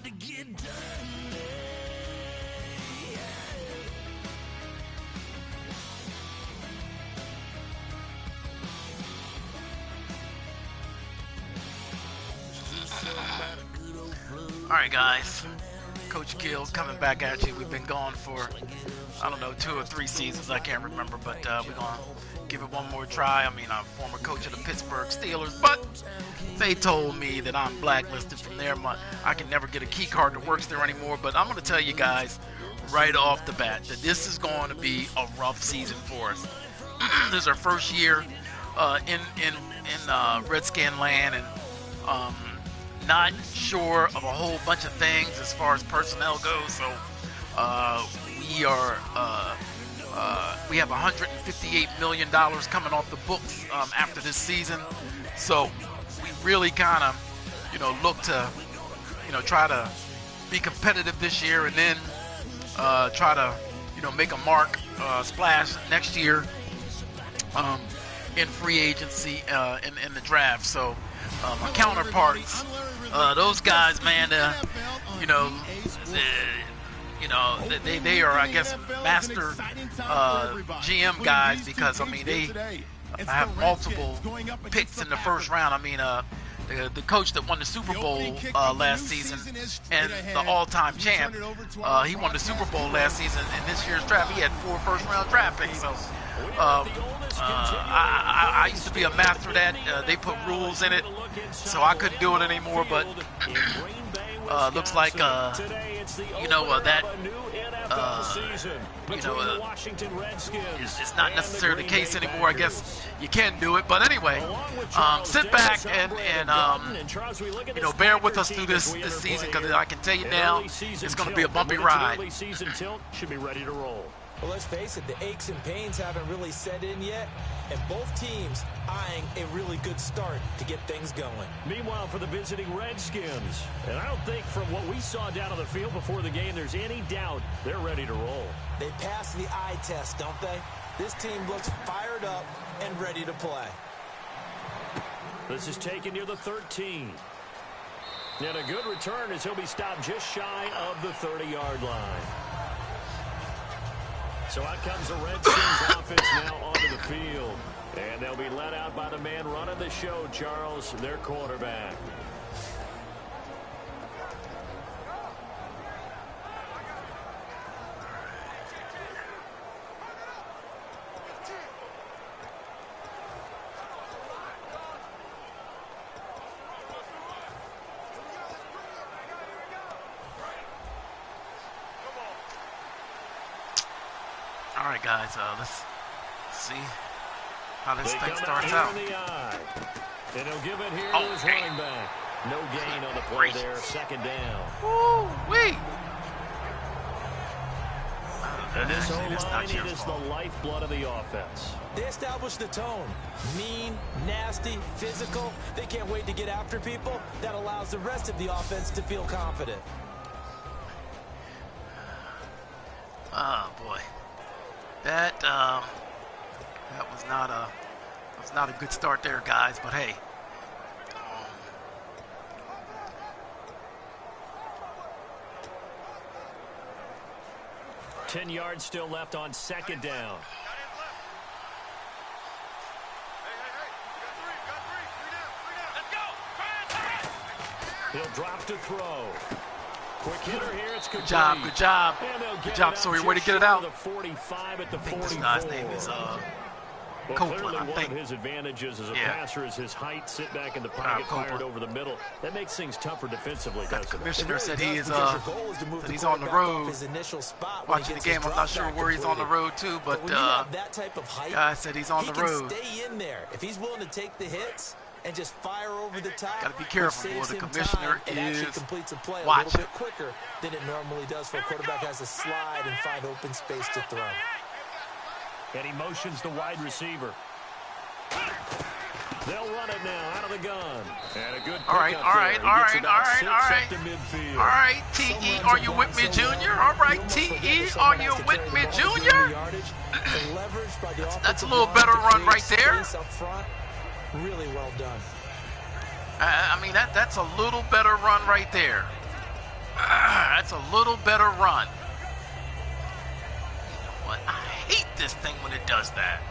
got to get done. All right, guys. Coach Gill coming back at you. We've been gone for, I don't know, 2 or 3 seasons. I can't remember, but we're going to give it one more try. I mean, I'm former coach of the Pittsburgh Steelers, but they told me that I'm blacklisted from there. I can never get a key card that works there anymore, but I'm going to tell you guys right off the bat that this is going to be a rough season for us. This is our first year in Redskin land, and not sure of a whole bunch of things as far as personnel goes. So we have $158 million coming off the books after this season. So we really kind of, look to, try to be competitive this year, and then try to, make a mark, splash next year in free agency in the draft. So my counterparts, those guys, man, they are, I guess, master GM guys, because I mean they have multiple picks in the first round. I mean, the coach that won the Super Bowl last season and the all-time champ, he won the Super Bowl last season. In this year's draft, he had 4 first-round draft picks. So I used to be a master of that. They put rules in it, so I couldn't do it anymore. But looks like it's not necessarily the case anymore. I guess you can do it, but anyway, sit back and bear with us through this season, because I can tell you now, it's going to be a bumpy ride. Should be ready to roll. Well, let's face it, the aches and pains haven't really set in yet, and both teams eyeing a really good start to get things going. Meanwhile, for the visiting Redskins, and I don't think from what we saw down on the field before the game there's any doubt they're ready to roll. They passed the eye test, don't they? This team looks fired up and ready to play. This is taken near the 13. And a good return as he'll be stopped just shy of the 30-yard line. So out comes the Redskins offense now onto the field. And they'll be let out by the man running the show, Charles, their quarterback. All right, guys, let's see how this thing starts out. And he'll give it here to his running back. No gain on the play there, second down. Woo-wee! And this O-line, it is the lifeblood of the offense. They establish the tone. Mean, nasty, physical. They can't wait to get after people. That allows the rest of the offense to feel confident. Oh, boy. That was not a good start there, guys, but hey. 10 yards still left on second down. He'll drop to throw. Quick hitter here. It's good job. Good job. Good job, Sawyer. Way to get it out. The 45 at the 44. I think this guy's name is Copeland, I think. One of his advantages as a passer is his height. Sit back in the pocket, fired over the middle. That makes things tougher defensively, doesn't it? The commissioner said he is that he's on the road watching the game. I'm not sure where he's on the road to, but guy said he's on the road. Stay in there. If he's willing to take the hits and just fire over the top, got to be careful. Boy, the commissioner is completes a play watching. A little bit quicker than it normally does for a quarterback has to slide and find open space to throw. And he motions the wide receiver. They'll run it now out of the gun. And a good all right. T.E., are you with me, Junior? All right, T.E., are you with me, Junior? That's a little better run right there. Really well done. I mean, that's a little better run right there. That's a little better run. You know what? I hate this thing when it does that.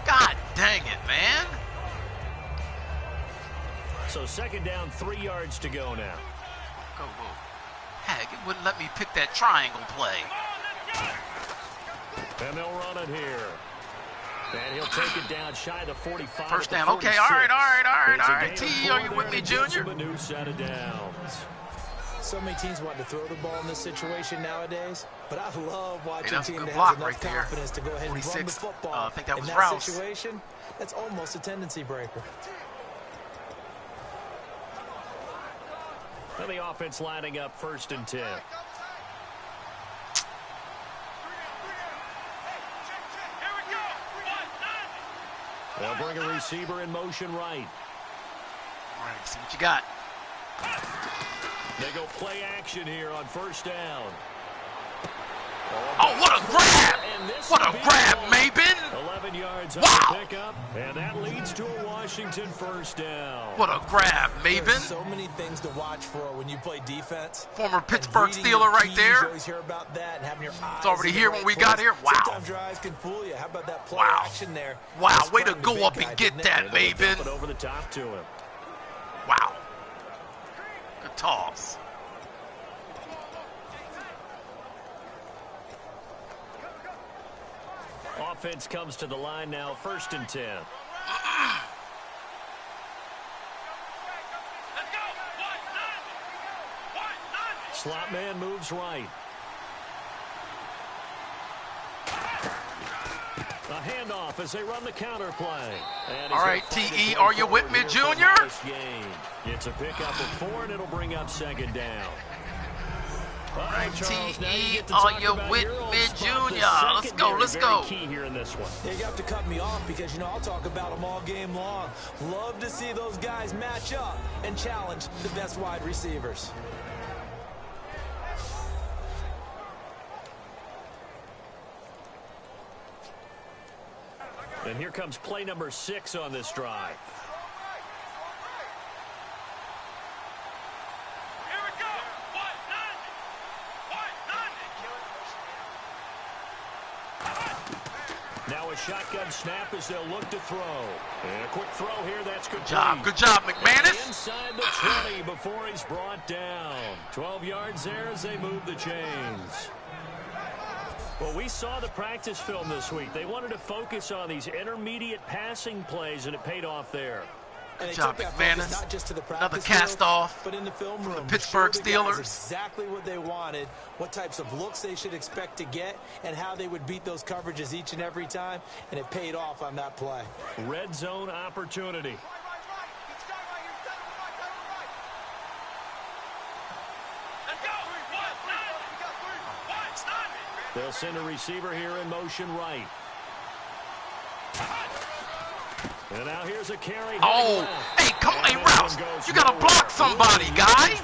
God dang it, man. So second down, 3 yards to go now. Go. Heck, it wouldn't let me pick that triangle play. And they'll run it here. And he'll take it down shy of the 45. First down. Okay, all right. T, are you with me, Junior? A new set of downs. So many teams want to throw the ball in this situation nowadays, but I love watching that's a teams good that block has enough right there. confidence to go ahead and run the 46, football. I think that was in Rouse. that situation, that's almost a tendency breaker. And the offense lining up 1st and 10. They'll bring a receiver in motion right. All right, see what you got. They go play action here on 1st down. Oh, what a grab! What a grab, Mabin! 11 yards on Wow! the pickup, and that leads to a Washington 1st down. What a grab, There's Mabin! so many things to watch for when you play defense. Former And Pittsburgh reading Steeler your right keys, there. You always hear about that and having your eyes already in the here right when we place. got here. Wow. Sometimes your eyes can fool you. How about that play Wow. action there? Wow, That's way to front go big up guy, and get didn't it? that, And they'll dump it Mabin. over the top to him. Wow. Good toss. Offense comes to the line now, 1st and 10. Slot man moves right. A handoff as they run the counter play. And All right, T.E., are you with me, Junior? It's a pickup of 4, and it'll bring up 2nd down. All right, T.E., are you with me, Junior? Let's go. Key here in this one. Yeah, you have to cut me off because, you know, I'll talk about them all game long. Love to see those guys match up and challenge the best wide receivers. And here comes play number 6 on this drive. Now a shotgun snap as they'll look to throw. And a quick throw here, that's good. Good job, McManus. Inside the 20 before he's brought down. 12 yards there as they move the chains. Well, we saw the practice film this week. They wanted to focus on these intermediate passing plays, and it paid off there. And Good job, McManus. Not just to the Another practice cast field, off. but in the film room. Pittsburgh to show the guys Steelers. Exactly what they wanted, what types of looks they should expect to get, and how they would beat those coverages each and every time. And it paid off on that play. Red zone opportunity. They'll send a receiver here in motion right. And now here's a carry. Oh, hey, come on, hey, Rouse. You got to block somebody, guy.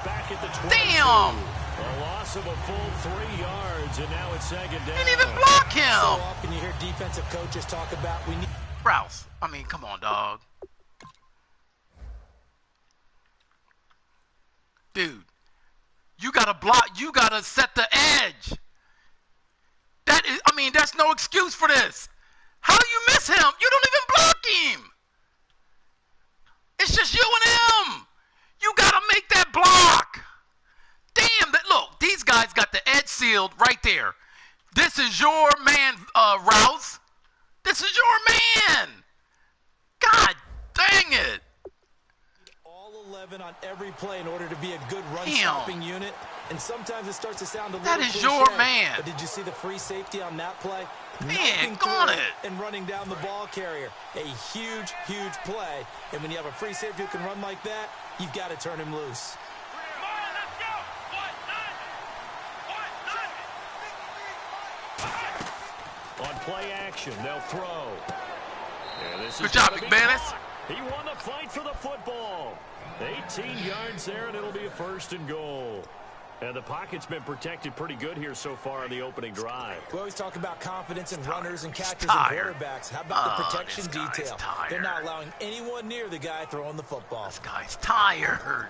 Damn. A loss of a full 3 yards, and now it's 2nd down. Didn't even block So him. often you hear defensive coaches talk about we need. Rouse, I mean, come on, dog. Dude, you got to block. You got to set the edge. That is, I mean, that's no excuse for this. How do you miss him? You don't even block him. It's just you and him. You got to make that block. Damn, that look, these guys got the edge sealed right there. This is your man, Rouse. This is your man. God dang it. All 11 on every play in order to be a good run-stopping unit. And sometimes it starts to sound a little That is cliche, your man. But did you see the free safety on that play? Man, Knocking go on through it. and running down the ball carrier. A huge, huge play. And when you have a free safety who can run like that, you've got to turn him loose. On play action, they'll throw. And this Good is job, gonna be McManus. caught. He won the fight for the football. 18 yards there, and it'll be a 1st and goal. And the pocket's been protected pretty good here so far on the opening drive. We always talk about confidence in runners and catchers and tired. quarterbacks. How about the protection this guy's detail? tired. They're not allowing anyone near the guy throwing the football. This guy's tired.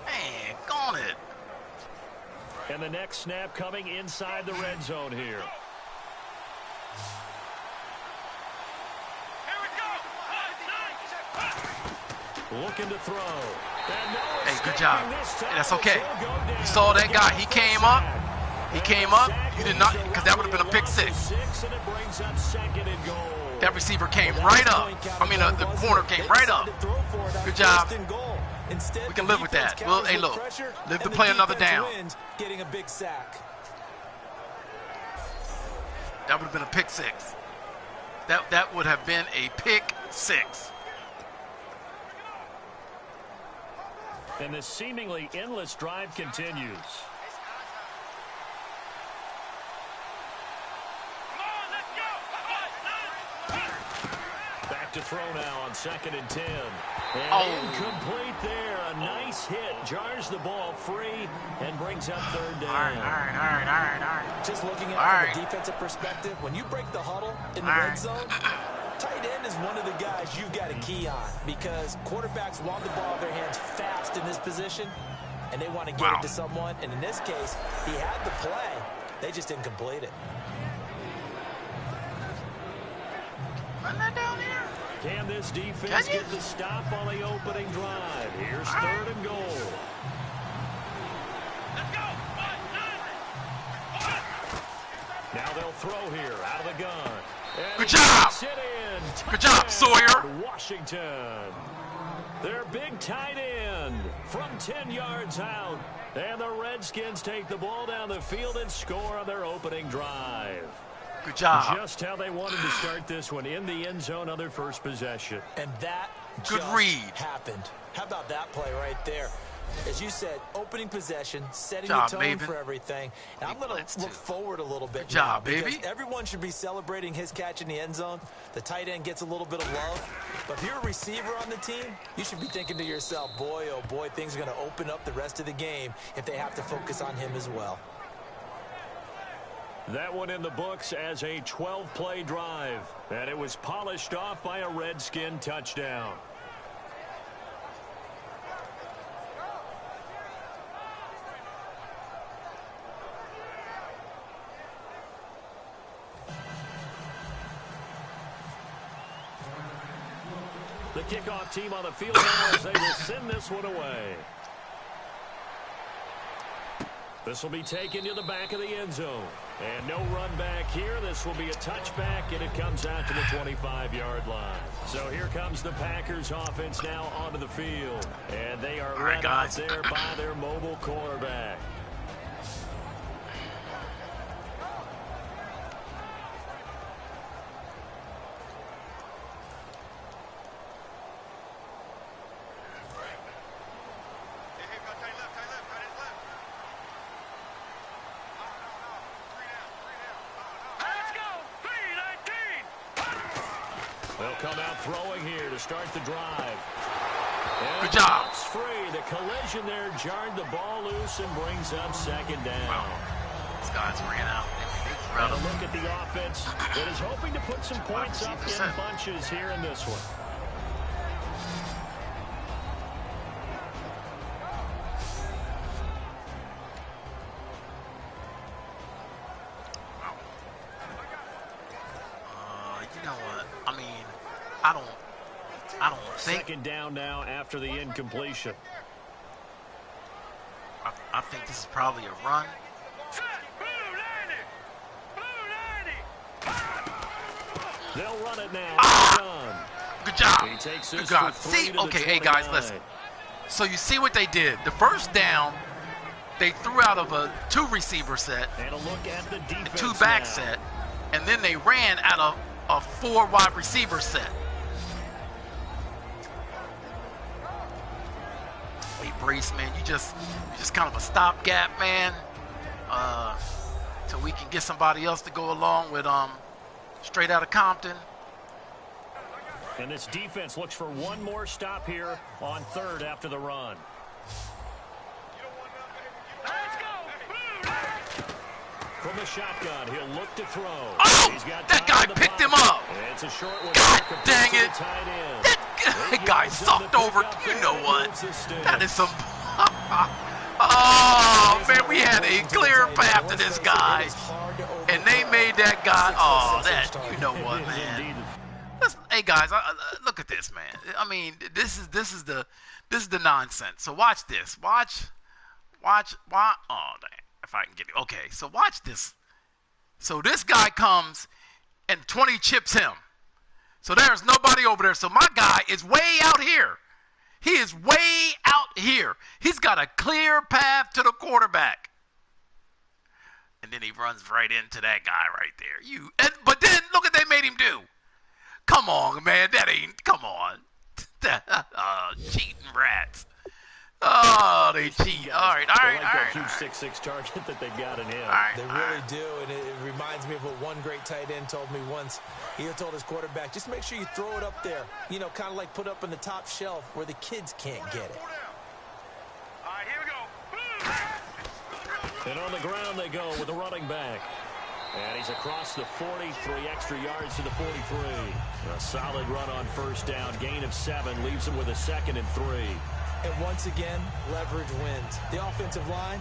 Man, gone it. And the next snap coming inside the red zone here. Looking to throw. Hey, good job. Hey, that's okay. You saw that guy. He came up. He came up. You did not, because that would have been a pick six. That receiver came right up. I mean, the corner came right up. Good job. We can live with that. Well, hey, look, live to play another down. Getting a big sack. That would have been a pick six. That would have been a pick six. And this seemingly endless drive continues. Back to throw now on 2nd and 10. And incomplete there. A nice hit. Jars the ball free and brings up 3rd down. All right. Just looking at it from a defensive perspective, when you break the huddle in the red zone, tight end is one of the guys you've got a key on because quarterbacks want the ball in their hands fast in this position, and they want to get it to someone. And in this case, he had the play. They just didn't complete it. Run that down here. Can this defense get the stop on the opening drive? Here's 3rd and goal. Let's go. Now they'll throw here out of the gun. Good job. Good job, Sawyer. Washington. Their big tight end from 10 yards out. And the Redskins take the ball down the field and score on their opening drive. Good job. Just how they wanted to start this one, in the end zone on their first possession. And that good just read happened. How about that play right there? As you said, opening possession, setting job, the tone Maven. for everything. And I'm going to look forward a little bit. Good job, now, baby. Everyone should be celebrating his catch in the end zone. The tight end gets a little bit of love. But if you're a receiver on the team, you should be thinking to yourself, boy, oh boy, things are going to open up the rest of the game if they have to focus on him as well. That one in the books as a 12-play drive. And it was polished off by a Redskin touchdown. The kickoff team on the field now as they will send this one away. This will be taken to the back of the end zone. And no run back here. This will be a touchback, and it comes out to the 25-yard line. So here comes the Packers offense now onto the field. And they are led out there by their mobile quarterback. They'll come out throwing here to start the drive. And good job. Free. The collision there jarred the ball loose and brings up 2nd down. Wow. These guys ran out. And a look at the offense that is hoping to put some points up in bunches here in this one. You know what? I mean, I don't think. 2nd down now after the incompletion. I think this is probably a run. They'll run it now. Good job. He takes this good God. for See, okay, hey guys, listen. So you see what they did. The first down, they threw out of a 2-receiver set, and a look at the defense, 2-back set, and then they ran out of a 4-wide receiver set. Hey, Brace, man, you just kind of a stopgap, man, till we can get somebody else to go along with straight out of Compton. And this defense looks for one more stop here on 3rd after the run. From the shotgun, he'll look to throw. Oh, that guy picked him up. It's a short one. God dang it. That guy sucked over. You know what? That is some Oh, man, we had a clear path to this guy. And they made that guy, oh, that, you know what, man. Hey, guys, look at this, man. I mean, this is the nonsense. So watch this. Watch. Oh, dang, if I can get it. Okay, so watch this. So this guy comes and 20 chips him. So there's nobody over there. So my guy is way out here. He is way out here. He's got a clear path to the quarterback. And then he runs right into that guy right there. But then look what they made him do. Come on, man. Come on. Cheating rats. Oh, they cheat. All right. That huge 6'6" target that they got in him. They really do, and it reminds me of what one great tight end told me once. He told his quarterback, just make sure you throw it up there. You know, kind of like put up on the top shelf where the kids can't get it. All right, here we go. And on the ground they go with the running back. And he's across the 40, 3 extra yards to the 43. A solid run on first down. Gain of 7 leaves him with a 2nd and 3. And once again, leverage wins. The offensive line,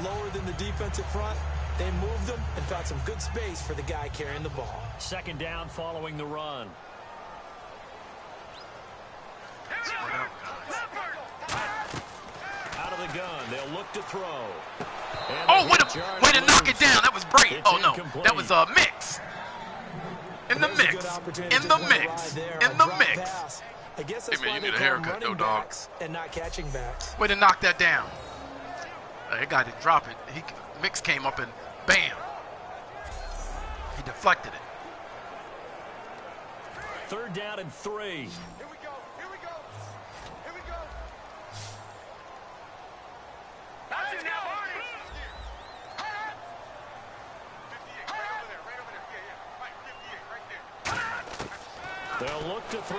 lower than the defensive front. They moved them and found some good space for the guy carrying the ball. 2nd down following the run. Out of the gun, they'll look to throw. Oh, way to knock it down. That was Brady. Oh, no. That was a mix. In the mix. I guess that's why they call them running backs and not catching backs. Way to knock that down. That guy didn't drop it. Mix came up and bam. He deflected it. 3rd down and 3. Here we go. That's it now, Marty. They'll look to throw.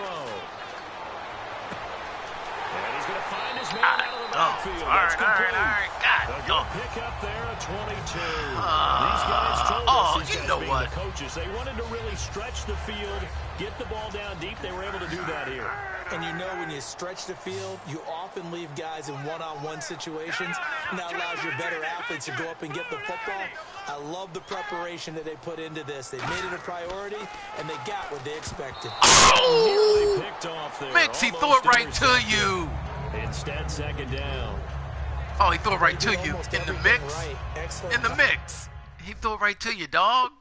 And he's going to find his man out of the backfield. All right. God, they'll pick up there at 22. These guys told us these guys being the coaches. They wanted to really stretch the field, get the ball down deep. They were able to do that here. And you know when you stretch the field, you often leave guys in one-on-one situations. And that allows your better athletes to go up and get the football. I love the preparation that they put into this. They made it a priority, and they got what they expected. Nearly picked off there. Mix, he threw it right to you. Instead, 2nd down. Oh, he threw it right to you. In the mix. Right. In the mix. He threw it right to you, dog.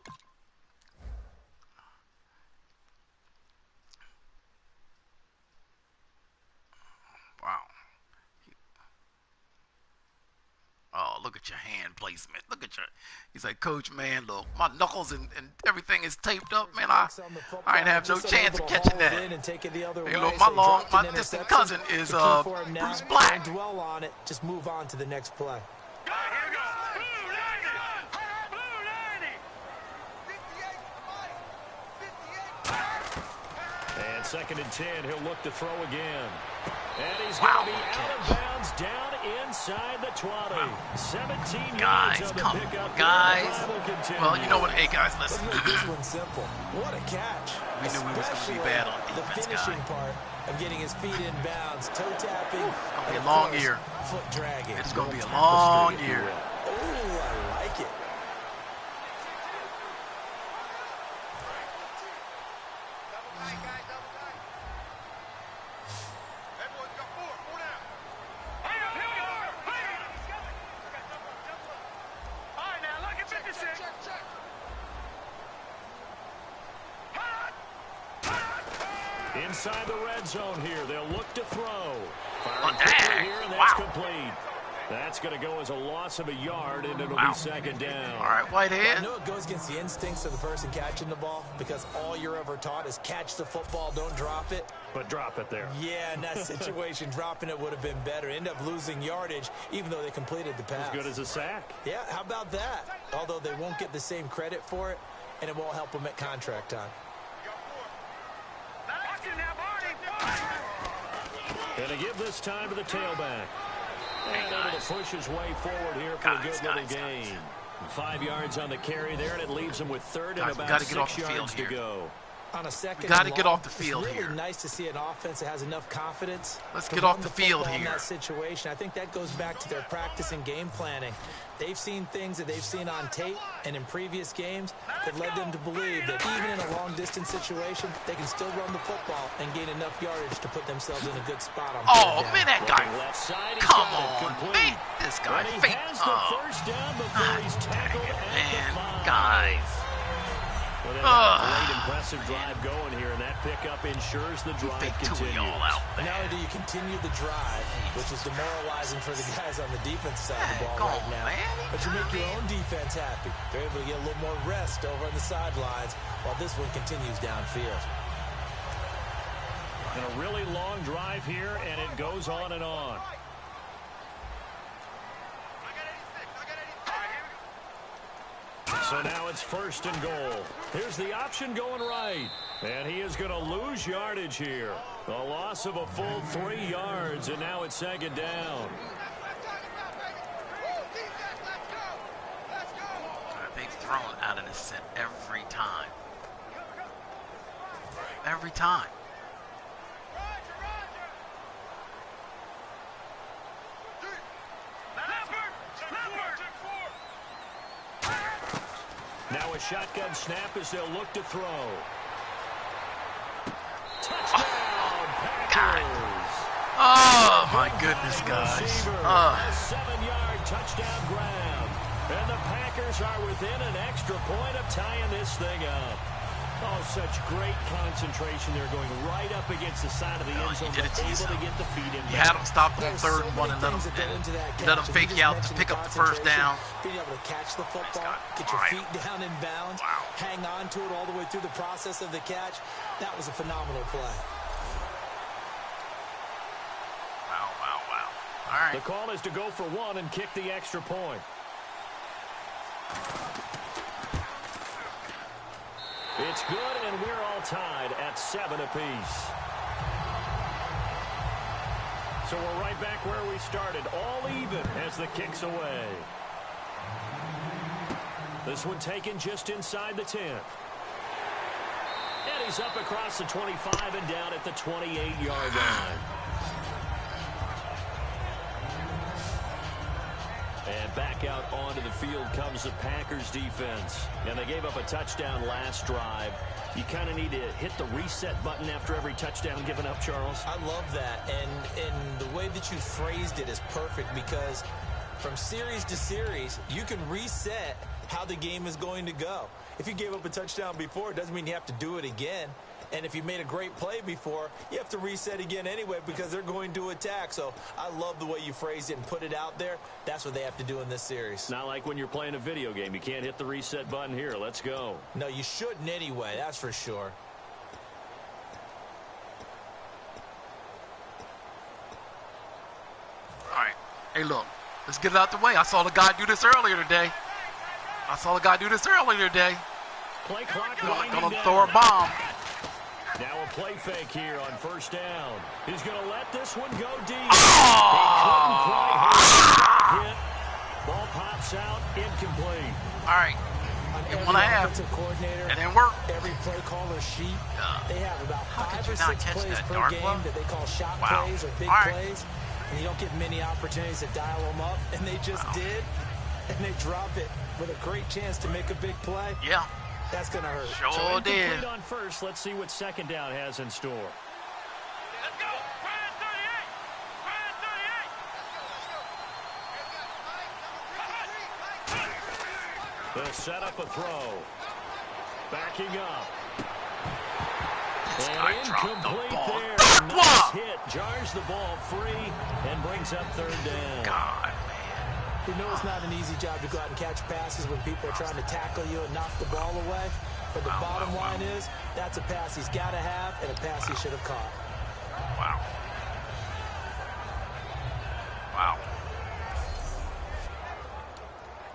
Wow. Oh, look at your hand placement. Look at your. He's like, Coach, man, look, my knuckles and everything is taped up, man. I ain't have no chance of catching that. Hey, look, my distant cousin is Bruce Black. Don't dwell on it. Just move on to the next play. Here we go. And 2nd and 10, he'll look to throw again. And he's going to be out of bounds down inside the 20. 17 guys, yards on the come pickup. on, guys. Well, you know what? Hey, guys, listen. Let's make this one simple. What a catch. We knew we was going to be bad on defense, the finishing part of getting his feet in bounds, toe tapping. It'll be a long year. Foot dragging. It's going to be a long year. Oh, I like it. Inside the red zone here, they'll look to throw. Firing quickly here, and that's complete. That's going to go as a loss of a yard, and it'll be 2nd down. All right, Whitehead. I know it goes against the instincts of the person catching the ball because all you're ever taught is catch the football, don't drop it. But drop it there. Yeah, in that situation, dropping it would have been better. End up losing yardage, even though they completed the pass. As good as a sack. Yeah, how about that? Although they won't get the same credit for it, and it won't help them at contract time. Going to give this time to the tailback. And able to push his way forward here for a good little gain. 5 yards on the carry there, and it leaves him with 3rd and about 6 yards to go. On a second, We got to get off the field it's really here. nice to see an offense that has enough confidence. Let's to get run off the field football in here. that situation. I think that goes back to their practice and game planning. They've seen things that they've seen on tape and in previous games that led them to believe that even in a long-distance situation, they can still run the football and gain enough yardage to put themselves in a good spot on Oh, third down. man, that guy. Left side, he's Come got it on, complete. man. This guy And he fake. has the first down before he's tackled at Man, the 5. guys. Well, they have a great impressive drive going here, and that pickup ensures the drive Fake continues. Tui all out Not there. only do you continue the drive, which is demoralizing for the guys on the defense side of the Hey, ball come right on, now, man. but you make your own defense happy. They're able to get a little more rest over on the sidelines while this one continues downfield. And a really long drive here, and it goes on and on. So now it's 1st and goal. Here's the option going right. And he is going to lose yardage here. A loss of a full 3 yards, and now it's 2nd down. They've thrown out of the set every time. Every time. Now a shotgun snap as they'll look to throw. Touchdown, Packers! Oh, my goodness, guys. 7-yard touchdown grab. And the Packers are within an extra point of tying this thing up. Oh, such great concentration. They're going right up against the side of the end zone, did it to able yourself. to get the feet in. You had them stop on 3rd and 1 and let them fake you out to pick up the first down. Being able to catch the football, get your feet down in bounds, hang on to it all the way through the process of the catch. That was a phenomenal play. Wow, wow, wow. All right. The call is to go for 1 and kick the extra point. It's good, and we're all tied at 7 apiece. So we're right back where we started, all even as the kick's away. This one taken just inside the 10. And he's up across the 25 and down at the 28-yard line. And back out onto the field comes the Packers defense. And they gave up a touchdown last drive. You kind of need to hit the reset button after every touchdown given up, Charles. I love that. And the way that you phrased it is perfect because from series to series, you can reset how the game is going to go. If you gave up a touchdown before, it doesn't mean you have to do it again. And if you made a great play before, you have to reset again anyway because they're going to attack. So I love the way you phrased it and put it out there. That's what they have to do in this series. Not like when you're playing a video game. You can't hit the reset button here. Let's go. No, you shouldn't anyway. That's for sure. All right. Hey, look. Let's get it out the way. I saw the guy do this earlier today. Play clock Gonna winding throw a down. bomb. Now a play fake here on 1st down. He's going to let this one go deep. Oh! He couldn't quite hit. Ball pops out, incomplete. All right. On And one I have. offensive coordinator, It didn't work. every play caller sheet, they have about How could 5 you or not 6 catch plays that per dart game ball? that they call shot Wow. plays or big All right. plays, and you don't get many opportunities to dial them up, and they just did, and they drop it with a great chance to make a big play. Yeah. That's going to hurt. Sure So did. incomplete on 1st. Let's see what 2nd down has in store. Let's go. Ryan 38. Ryan 38. They'll set up a throw. Backing up. This And guy dropped the incomplete ball. there. That Nice one! hit. Jars the ball free and brings up 3rd down. God, man. We know it's not an easy job to go out and catch passes when people are trying to tackle you and knock the ball away. But the bottom line is, that's a pass he's got to have and a pass he should have caught. Wow. Wow.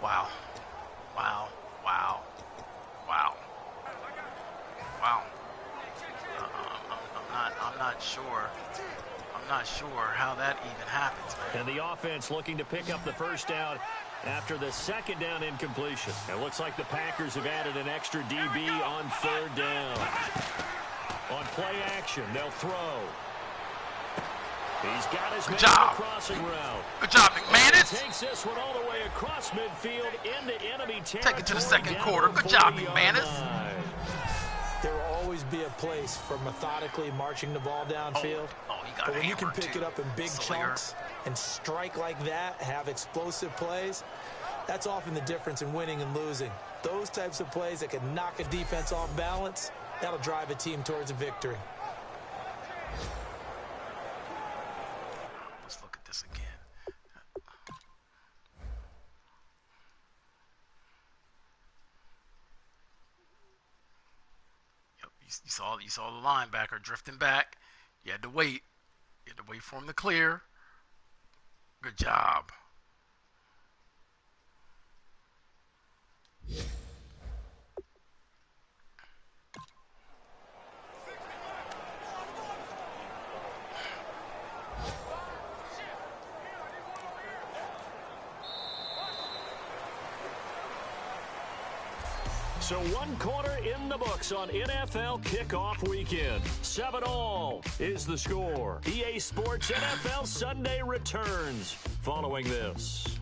Wow. Wow. Wow. Wow. Wow. I'm not sure. I'm not sure how that even happens, man. And the offense looking to pick up the 1st down after the second down incompletion. It looks like the Packers have added an extra DB on third down. On play action, they'll throw. He's got his man on the crossing route. Good job, McManus. Takes this one all the way across midfield into enemy territory. Take it to the second quarter. Good job, McManus. There will always be a place for methodically marching the ball downfield. But when you can pick it up in big chunks and strike like that, have explosive plays, that's often the difference in winning and losing. Those types of plays that can knock a defense off balance, that'll drive a team towards a victory. Let's look at this again. Yep, you saw the linebacker drifting back. You had to wait. You had to wait for him to clear. Good job. So 1 quarter in the books on NFL kickoff weekend. 7-all is the score. EA Sports NFL Sunday returns following this.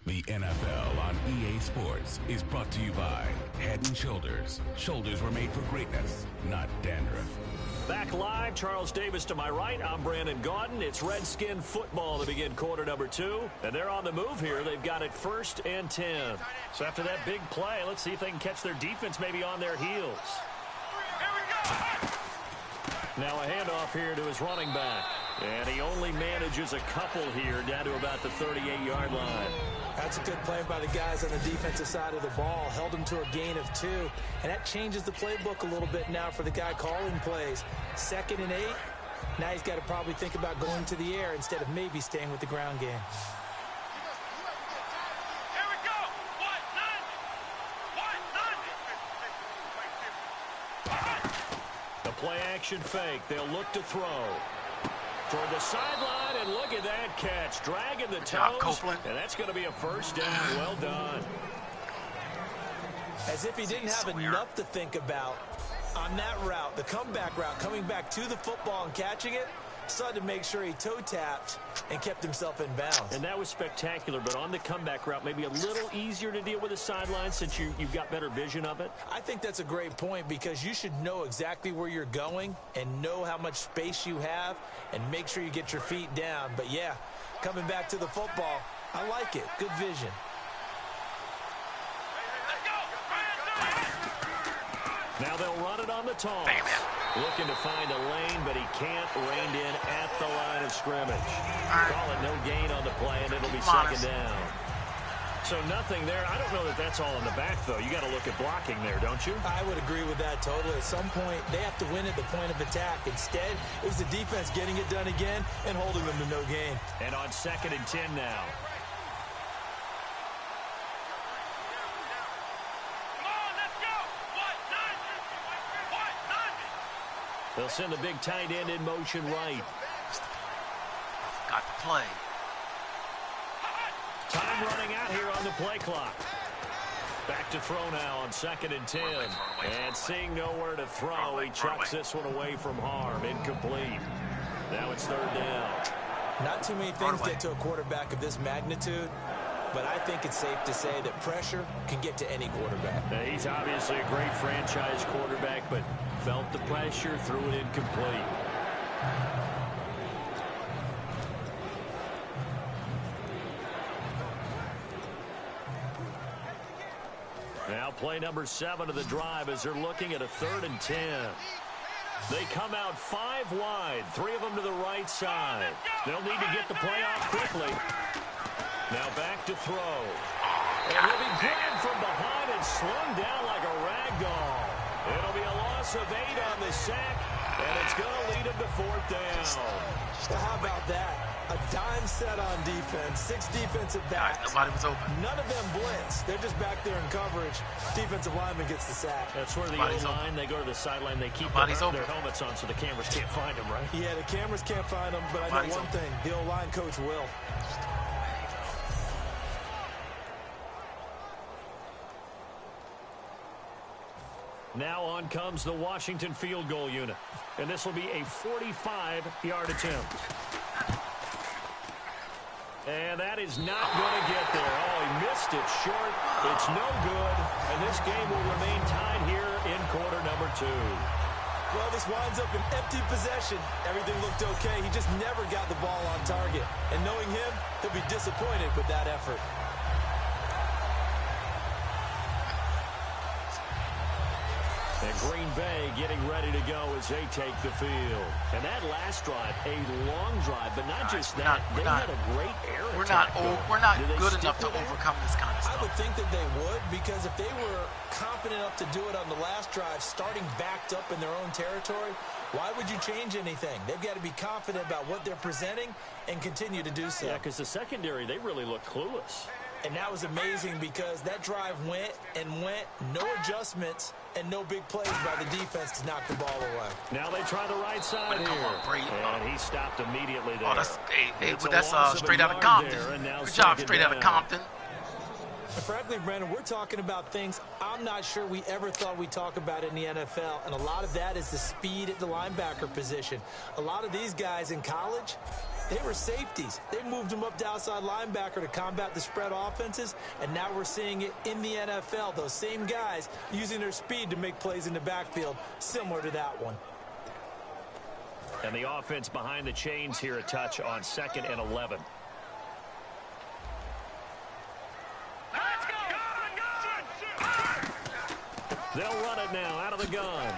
The NFL on EA Sports is brought to you by Head & Shoulders. Shoulders were made for greatness, not dandruff. Back live, Charles Davis to my right. I'm Brandon Gaudin. It's Redskin football to begin quarter number 2. And they're on the move here. They've got it 1st and 10. So after that big play, let's see if they can catch their defense maybe on their heels. Now a handoff here to his running back. And he only manages a couple here down to about the 38-yard line. That's a good play by the guys on the defensive side of the ball. Held him to a gain of 2. And that changes the playbook a little bit now for the guy calling plays. 2nd and 8. Now he's got to probably think about going to the air instead of maybe staying with the ground game. Here we go. The play action fake. They'll look to throw. Toward the sideline, and look at that catch. Dragging the toes, and that's going to be a 1st down. Well done. As if he didn't have enough to think about on that route, the comeback route, coming back to the football and catching it, decided to make sure he toe-tapped and kept himself in bounds. And that was spectacular, but on the comeback route, maybe a little easier to deal with the sideline since you've got better vision of it? I think that's a great point because you should know exactly where you're going and know how much space you have and make sure you get your feet down. But, yeah, coming back to the football, I like it. Good vision. Now they'll run it on the toss. Looking to find a lane, but he can't. Reined in at the line of scrimmage. Call it no gain on the play, and it'll be 2nd down. So nothing there. I don't know that that's all in the back, though. You got to look at blocking there, don't you? I would agree with that totally. At some point, they have to win at the point of attack. Instead, it was the defense getting it done again and holding them to no gain. And on 2nd and 10 now. They'll send the big tight end in motion right. Got the play. Time running out here on the play clock. Back to throw now on 2nd and 10. And seeing nowhere to throw, he chucks this one away from harm. Incomplete. Now it's 3rd down. Not too many things get to a quarterback of this magnitude, but I think it's safe to say that pressure can get to any quarterback. Now, he's obviously a great franchise quarterback, but felt the pressure, threw it incomplete. Now play number 7 of the drive as they're looking at a 3rd and 10. They come out 5 wide, 3 of them to the right side. They'll need to get the play off quickly. Now back to throw. And he'll be grabbed from behind and slung down like a rag doll. It'll be a loss of 8 on the sack, And it's going to lead him to fourth down. Well, how about that? A dime set on defense, 6 defensive backs. Nobody was open. None of them blitz. They're just back there in coverage. Defensive lineman gets the sack. That's where the O-line, they go to the sideline, they keep their helmets on so the cameras can't find them, right? Yeah, the cameras can't find them, but I know one thing. The O-line coach will. Now on comes the Washington field goal unit. And this will be a 45-yard attempt. And that is not going to get there. Oh, he missed it short. It's no good. And this game will remain tied here in quarter number 2. Well, this winds up an empty possession. Everything looked okay. He just never got the ball on target. And knowing him, he'll be disappointed with that effort. And Green Bay getting ready to go as they take the field. And that last drive, a long drive, but not just that. They had a great air attack. We're not good enough to overcome this kind of stuff. I would think that they would, because if they were confident enough to do it on the last drive, starting backed up in their own territory, why would you change anything? They've got to be confident about what they're presenting and continue to do so. Yeah, because the secondary, they really look clueless. And that was amazing because that drive went and went, no adjustments, and no big plays by the defense to knock the ball away. Now they try the right side here. And he stopped immediately there. Oh, that's straight out of Compton. Good job, straight out of Compton. Frankly, Brandon, we're talking about things I'm not sure we ever thought we'd talk about in the NFL, and a lot of that is the speed at the linebacker position. A lot of these guys in college, they were safeties. They moved them up to outside linebacker to combat the spread offenses, and now we're seeing it in the NFL. Those same guys using their speed to make plays in the backfield, similar to that one. And the offense behind the chains here a touch on 2nd and 11. They'll run it now out of the gun.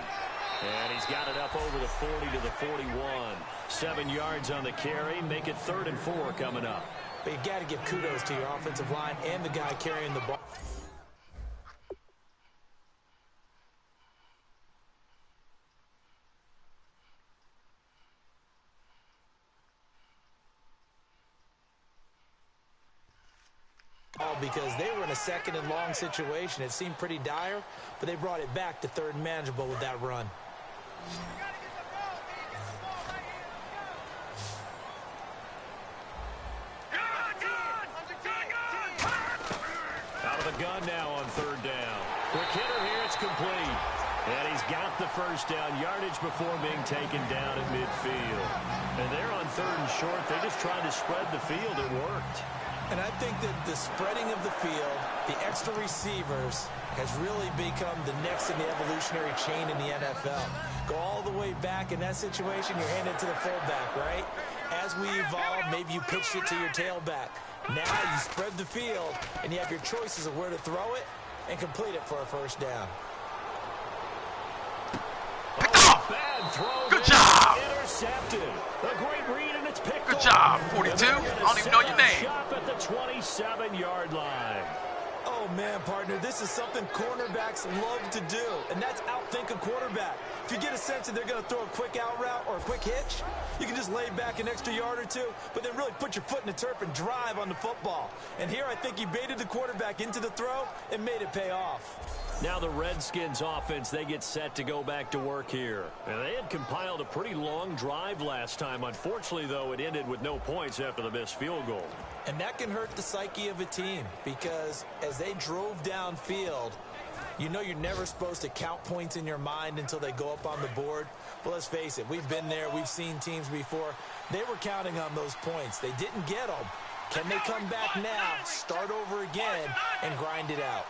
And he's got it up over the 40 to the 41. 7 yards on the carry. Make it 3rd and 4 coming up. But you got to give kudos to your offensive line and the guy carrying the ball. Because they were in a 2nd and long situation. It seemed pretty dire, but they brought it back to 3rd and manageable with that run. Out of the gun now on 3rd down. Quick hitter here, it's complete. And he's got the first down, yardage before being taken down at midfield. And they're on 3rd and short. They just tried to spread the field. It worked. And I think that the spreading of the field, the extra receivers, has really become the next in the evolutionary chain in the NFL. Go all the way back in that situation, you're handed to the fullback, right? As we evolve, maybe you pitched it to your tailback. Now you spread the field, and you have your choices of where to throw it and complete it for a first down. Oh, bad throw. Good job. Intercepted. A great read, and it's picked Good up. job, 42. I don't even know your name. Shot at the 27-yard line. Oh, man, partner, this is something cornerbacks love to do, and that's outthink a quarterback. If you get a sense that they're going to throw a quick out route or a quick hitch, you can just lay back an extra yard or two, but then really put your foot in the turf and drive on the football. And here I think he baited the quarterback into the throw and made it pay off. Now the Redskins offense, they get set to go back to work here. And they had compiled a pretty long drive last time. Unfortunately, though, it ended with no points after the missed field goal. And that can hurt the psyche of a team because as they drove downfield, you know you're never supposed to count points in your mind until they go up on the board. But let's face it, we've been there. We've seen teams before. They were counting on those points. They didn't get them. Can they come back now, start over again, and grind it out?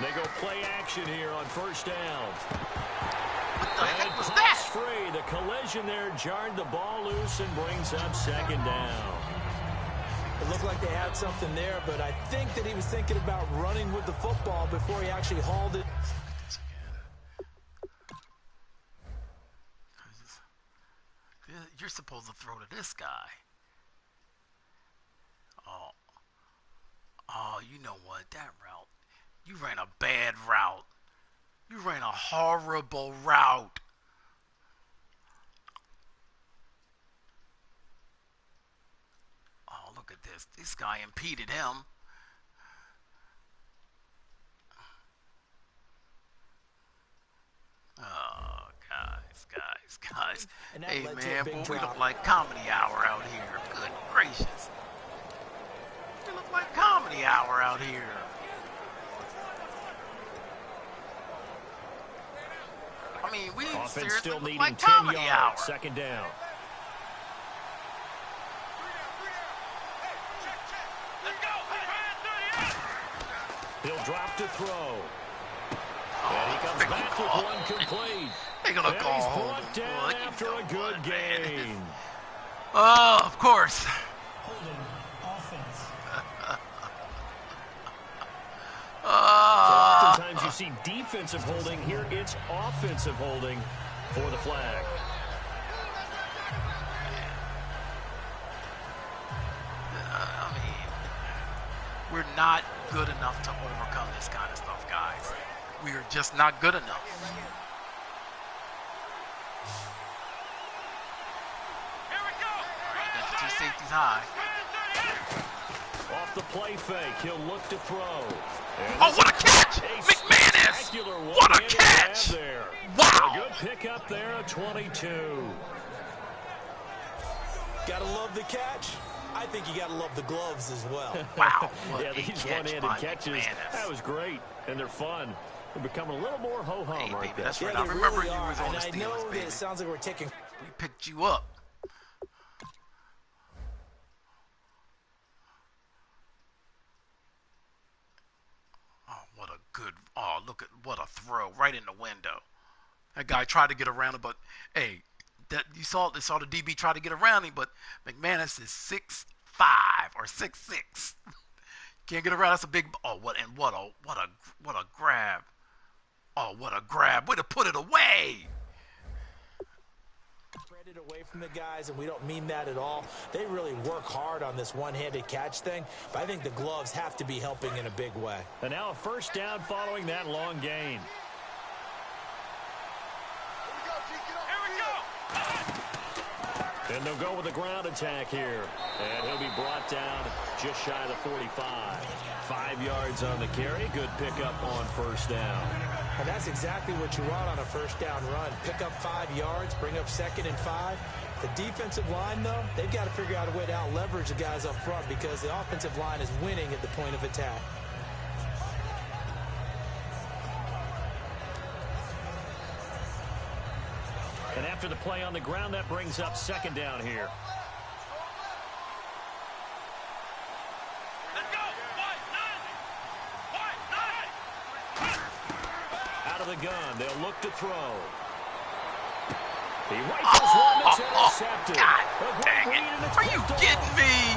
They go play action here on first down. What the heck was that? Free. The collision there jarred the ball loose and brings up 2nd down. It looked like they had something there, but I think that he was thinking about running with the football before he actually hauled it. You're supposed to throw to this guy. Oh, you know what? That route. You ran a bad route. You You ran a horrible route. Oh, look at this. This guy impeded him. Oh, guys. Hey, man, boy, we look like Comedy Hour out here. Good gracious. We look like Comedy Hour out here. I mean, we Offense still look needing like 10 Comedy yards. Hour. Second down. He'll drop to throw. And he comes back with one complete. They're going to And call he's hold. brought down after a good gain. Oh, of course. So oftentimes you see defensive holding. Here it's offensive holding for the flag. I mean, we're not good enough to overcome this kind of stuff, guys. We are just not good enough. Here we go. Got the two safeties high. Off the play fake, he'll look to throw. And Oh, what a catch! a McManus! spectacular What a one-handed catch! grab there. Wow! A good pickup there at 22. Gotta love the catch. I think you gotta love the gloves as well. Wow. What Yeah, a these catch one-handed by catches, McManus. that was great, and they're fun. They're becoming a little more ho-hum Hey, right baby, there. that's Yeah, right. they I remember really you are. was on And the I know Steelers, that baby. it sounds like we're taking. We picked you up. Oh, what a good, oh, look at, what a throw right in the window. That guy tried to get around him, but, hey, that you saw the DB try to get around him, but McManus is 6'5" or 6'6". Can't get around. That's a big, oh, what a grab. Oh, what a grab. Way to put it away. Credit away from the guys, and we don't mean that at all. They really work hard on this one-handed catch thing, but I think the gloves have to be helping in a big way. And now a first down following that long gain. Here we go. And they'll go with a ground attack here. And he'll be brought down just shy of the 45. 5 yards on the carry. Good pickup on first down. And that's exactly what you want on a first down run. Pick up 5 yards, bring up 2nd and 5. The defensive line, though, they've got to figure out a way to out-leverage the guys up front because the offensive line is winning at the point of attack. And after the play on the ground, that brings up second down here. Let's go. White nine. Out of the gun, they'll look to throw. He rifles one that's intercepted. God A great dang read, it. and it's Are you picked off. kidding me?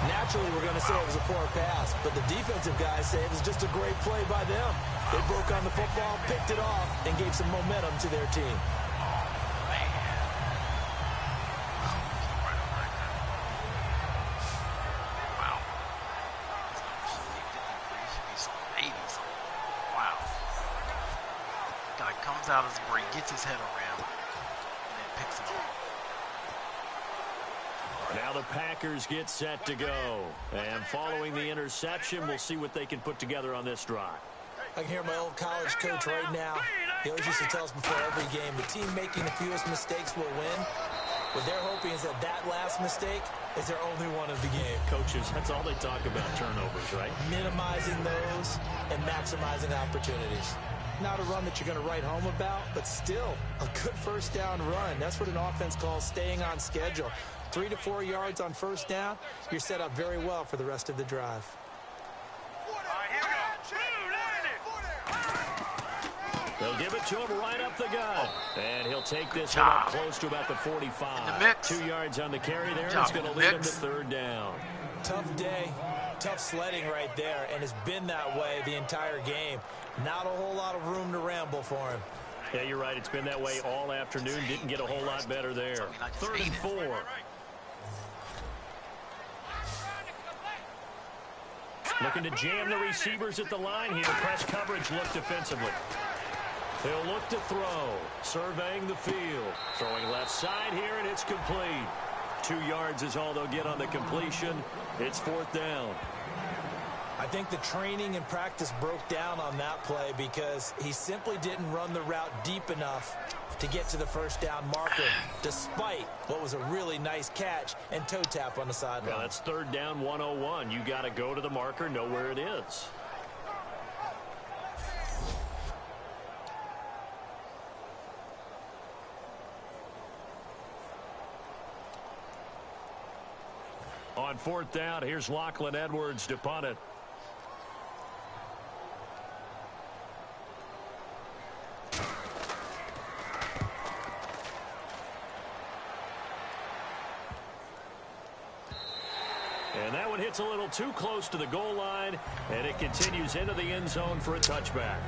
Naturally, we're going to say it was a poor pass, but the defensive guys say it was just a great play by them. They broke on the football, picked it off, and gave some momentum to their team. Wow. Wow. Guy comes out of his break, gets his head around, and then picks him off. Now the Packers get set to go. And following the interception, we'll see what they can put together on this drive. I can hear my old college coach right now. He always used to tell us before every game, the team making the fewest mistakes will win. What they're hoping is that that last mistake is their only one of the game. Coaches, that's all they talk about, turnovers, right? Minimizing those and maximizing opportunities. Not a run that you're going to write home about, but still a good first down run. That's what an offense calls staying on schedule. 3 to 4 yards on first down, you're set up very well for the rest of the drive. All right, here we go. They'll give it to him right up the gut. And he'll take this one job. up close to about the 45. In the mix. 2 yards on the carry there, and job it's going to in the lead him to mix. third down. Tough day, tough sledding right there, and it's been that way the entire game. Not a whole lot of room to ramble for him. Yeah, you're right. It's been that way all afternoon. Didn't get a whole lot better there. Third and 4. Looking to jam the receivers at the line here. Press coverage look defensively. He'll look to throw. Surveying the field. Throwing left side here, and it's complete. 2 yards is all they'll get on the completion. It's 4th down. I think the training and practice broke down on that play because he simply didn't run the route deep enough to get to the first down marker, despite what was a really nice catch and toe tap on the sideline. Yeah, that's 3rd down 101. You got to go to the marker, know where it is. On 4th down, here's Lachlan Edwards to punt it. And that one hits a little too close to the goal line, and it continues into the end zone for a touchback.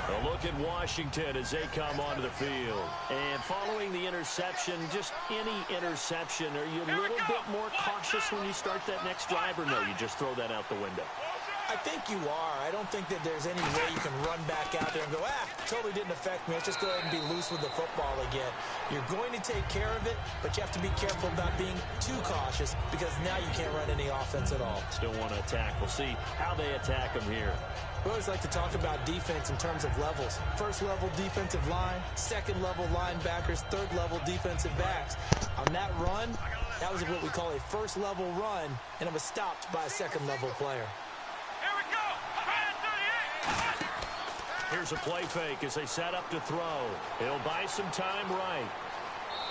A look at Washington as they come onto the field. And following the interception, just any interception, are you a little bit more cautious when you start that next drive, or no, you just throw that out the window? I think you are. I don't think that there's any way you can run back out there and go, totally didn't affect me. Let's just go ahead and be loose with the football again. You're going to take care of it, but you have to be careful about being too cautious because now you can't run any offense at all. Still want to attack. We'll see how they attack them here. We always like to talk about defense in terms of levels. First level defensive line, second level linebackers, third level defensive backs. On that run, that was what we call a first level run, and it was stopped by a second level player. Here's a play fake as they set up to throw. He'll buy some time right.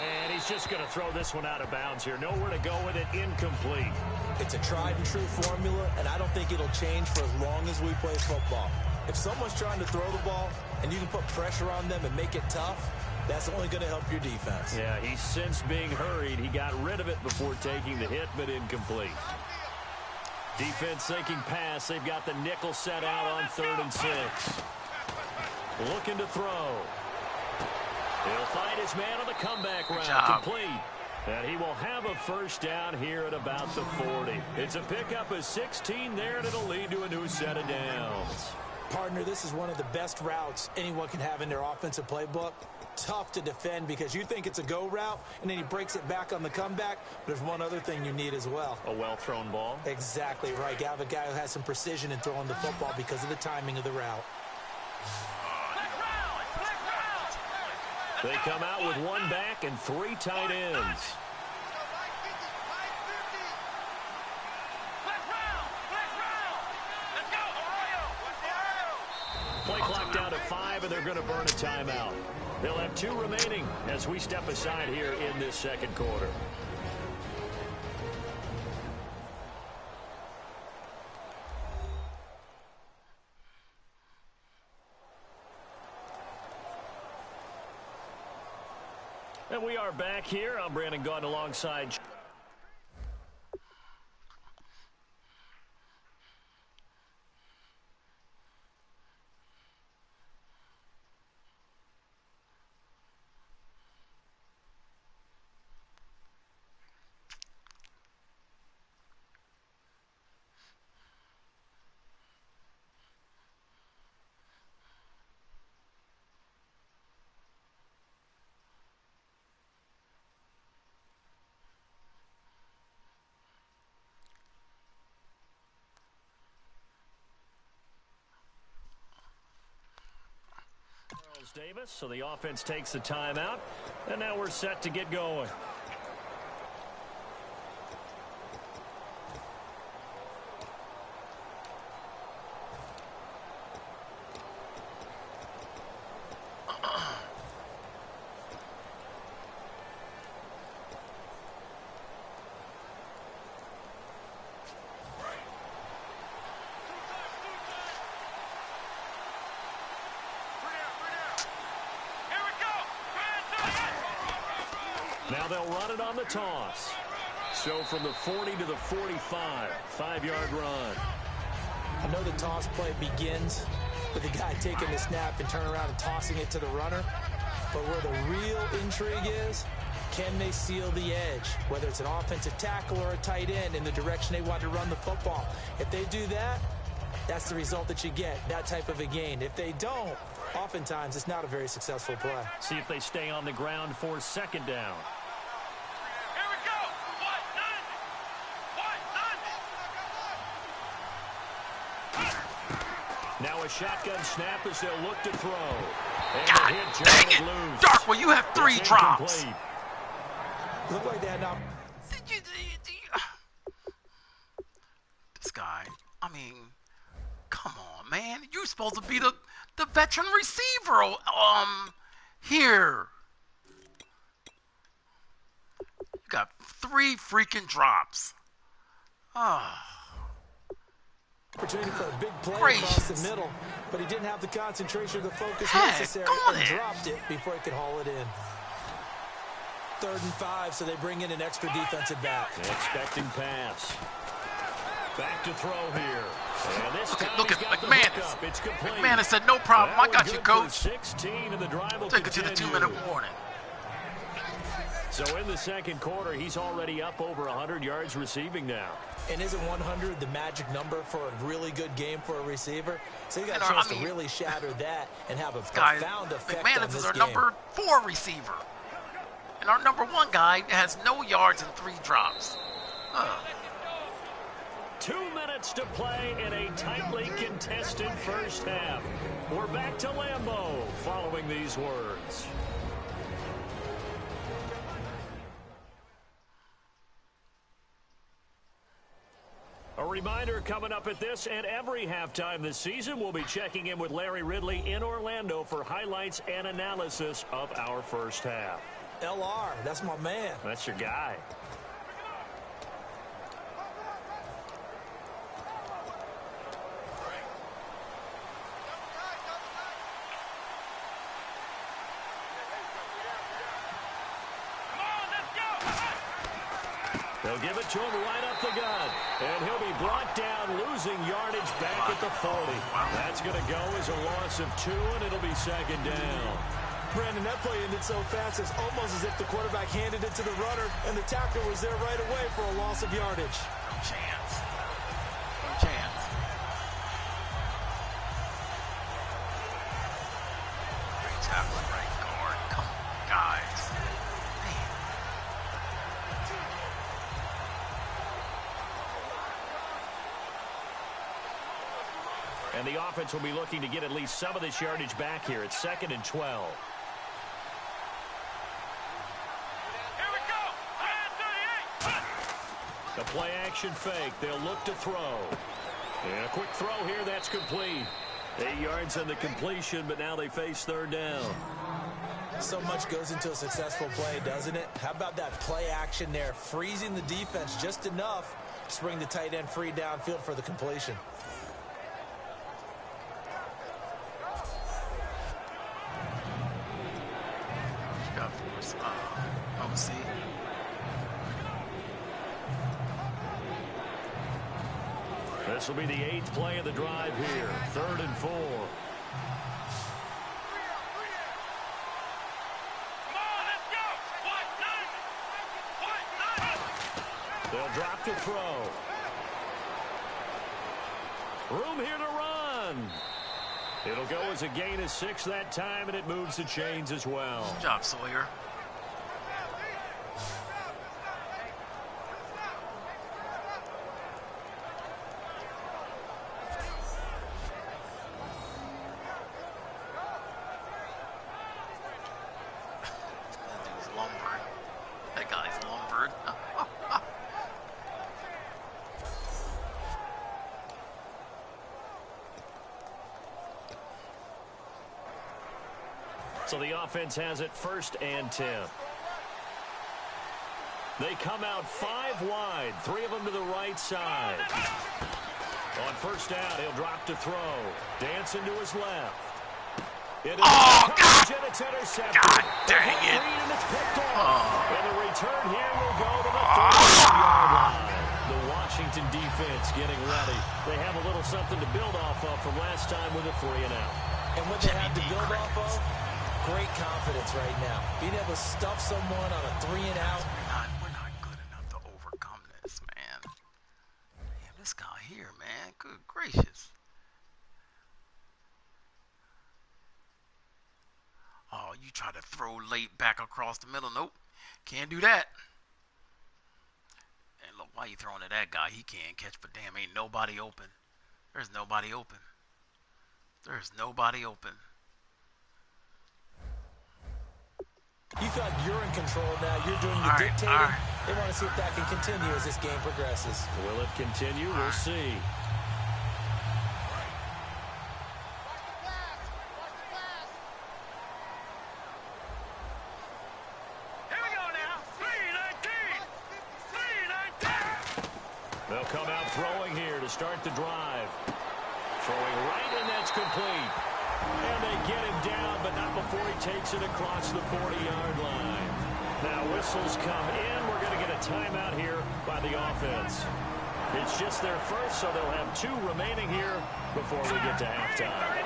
And he's just going to throw this one out of bounds here. Nowhere to go with it. Incomplete. It's a tried and true formula, and I don't think it'll change for as long as we play football. If someone's trying to throw the ball and you can put pressure on them and make it tough, that's only going to help your defense. Yeah, he's since being hurried. He got rid of it before taking the hit, but incomplete. Defense thinking pass. They've got the nickel set out on 3rd and 6. Looking to throw. He'll find his man on the comeback route. Complete. And he will have a first down here at about the 40. It's a pickup of 16 there, and it'll lead to a new set of downs. Partner, this is one of the best routes anyone can have in their offensive playbook. Tough to defend because you think it's a go route, and then he breaks it back on the comeback. There's one other thing you need as well. A well-thrown ball? Exactly right. You have a guy who has some precision in throwing the football because of the timing of the route. They come out with 1 back and 3 tight ends. Play clock down to 5, and they're going to burn a timeout. They'll have 2 remaining as we step aside here in this second quarter. And we are back here. I'm Brandon Gaudin alongside Davis, so the offense takes the timeout, and now we're set to get going. Now they'll run it on the toss. So from the 40 to the 45, 5-yard run. I know the toss play begins with the guy taking the snap and turning around and tossing it to the runner. But where the real intrigue is, can they seal the edge? Whether it's an offensive tackle or a tight end in the direction they want to run the football. If they do that, that's the result that you get, that type of a gain. If they don't, oftentimes it's not a very successful play. See if they stay on the ground for second down. Here we go. Now a shotgun snap as they'll look to throw. And God the hit dang jam it. loose. Darkwell, you have 3 It's drops. incomplete. Look like they had not. This guy, I mean, come on, man. You're supposed to be the veteran receiver here. You got 3 freaking drops. Opportunity for a big play Gracious. across the middle, but he didn't have the concentration or the focus Heck, necessary on and it. dropped it before he could haul it in. 3rd and 5, so they bring in an extra defensive back. Expecting pass. Back to throw here. And this time Look he's at got the McManus. hook up. It's complete. McManus said, no problem. I That got one you, good for coach. 16, and the drive will Take it to the continue. 2-minute warning. So in the second quarter, he's already up over 100 yards receiving now. And isn't 100 the magic number for a really good game for a receiver? So you got a And chance I mean, to really shatter that and have a Guy, profound effect on McManus this is our game. number 4 receiver. And our number 1 guy has no yards and 3 drops. 2 minutes to play in a tightly contested first half. We're back to Lambeau following these words. A reminder coming up at this and every halftime this season, we'll be checking in with Larry Ridley in Orlando for highlights and analysis of our first half. LR, that's my man. That's your guy. They'll give it to him right up the gut. And he'll be brought down, losing yardage back at the 40. That's going to go as a loss of 2, and it'll be second down. Brandon, that play ended so fast, it's almost as if the quarterback handed it to the runner, and the tackler was there right away for a loss of yardage. No chance. No chance. Great tackle, right guard. Come on, guys. Man. And the offense will be looking to get at least some of this yardage back here. It's 2nd and 12. Here we go. 38. The play action fake. They'll look to throw. And a quick throw here. That's complete. 8 yards on the completion, but now they face 3rd down. So much goes into a successful play, doesn't it? How about that play action there, freezing the defense just enough to bring the tight end free downfield for the completion. OC. This will be the 8th play of the drive here. 3rd and 4. They'll drop to throw. Room here to run. It'll go as a gain of 6 that time, and it moves the chains as well. Good job, Sawyer. That dude's lumbered. That guy's lumbered. So the offense has it 1st and 10. They come out 5 wide, 3 of them to the right side. On 1st down, he'll drop to throw. Dancing to his left. It is Oh, God! and it's intercepted. God dang it. And it's picked off. And the return here will go to the 30-yard line. The Washington defense getting ready. They have a little something to build off of from last time with a 3-and-out. And what they have to build off of, great confidence right now. Being able to stuff someone on a 3 and out. We're not good enough to overcome this, man. Damn, this guy here, man. Good gracious. Oh, you try to throw late back across the middle. Nope. Can't do that. And look, why you throwing at that guy? He can't catch, but damn, ain't nobody open. There's nobody open. There's nobody open. You feel like you're in control now. You're doing the dictating. They want to see if that can continue as this game progresses. Will it continue? We'll see. Here we go now. 3-19. 3-19. They'll come out throwing here to start the drive. Throwing right, and that's complete. And they get him down, but not before he takes it across the 40-yard line. Now whistles come in. We're going to get a timeout here by the offense. It's just their first, so they'll have 2 remaining here before we get to halftime.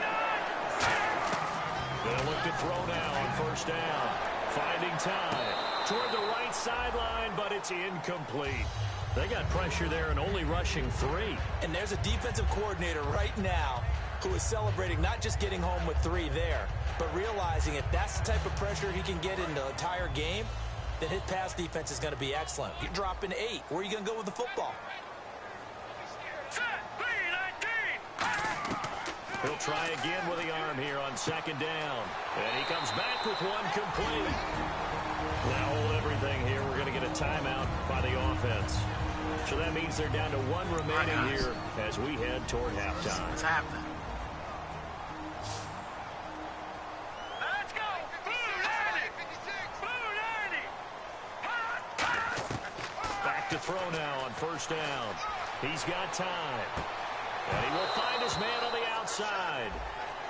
They'll look to throw now on first down. Finding time toward the right sideline, but it's incomplete. They got pressure there and only rushing 3. And there's a defensive coordinator right now who is celebrating not just getting home with 3 there, but realizing if that's the type of pressure he can get in the entire game, then his pass defense is going to be excellent. You're dropping 8. Where are you going to go with the football? He'll try again with the arm here on second down. And he comes back with 1 complete. Now hold everything here. We're going to get a timeout by the offense. So that means they're down to 1 remaining here as we head toward halftime. What's happening? Let's go. Blue 90. Blue 90. Back to throw now on first down. He's got time. And he will find his man on the outside.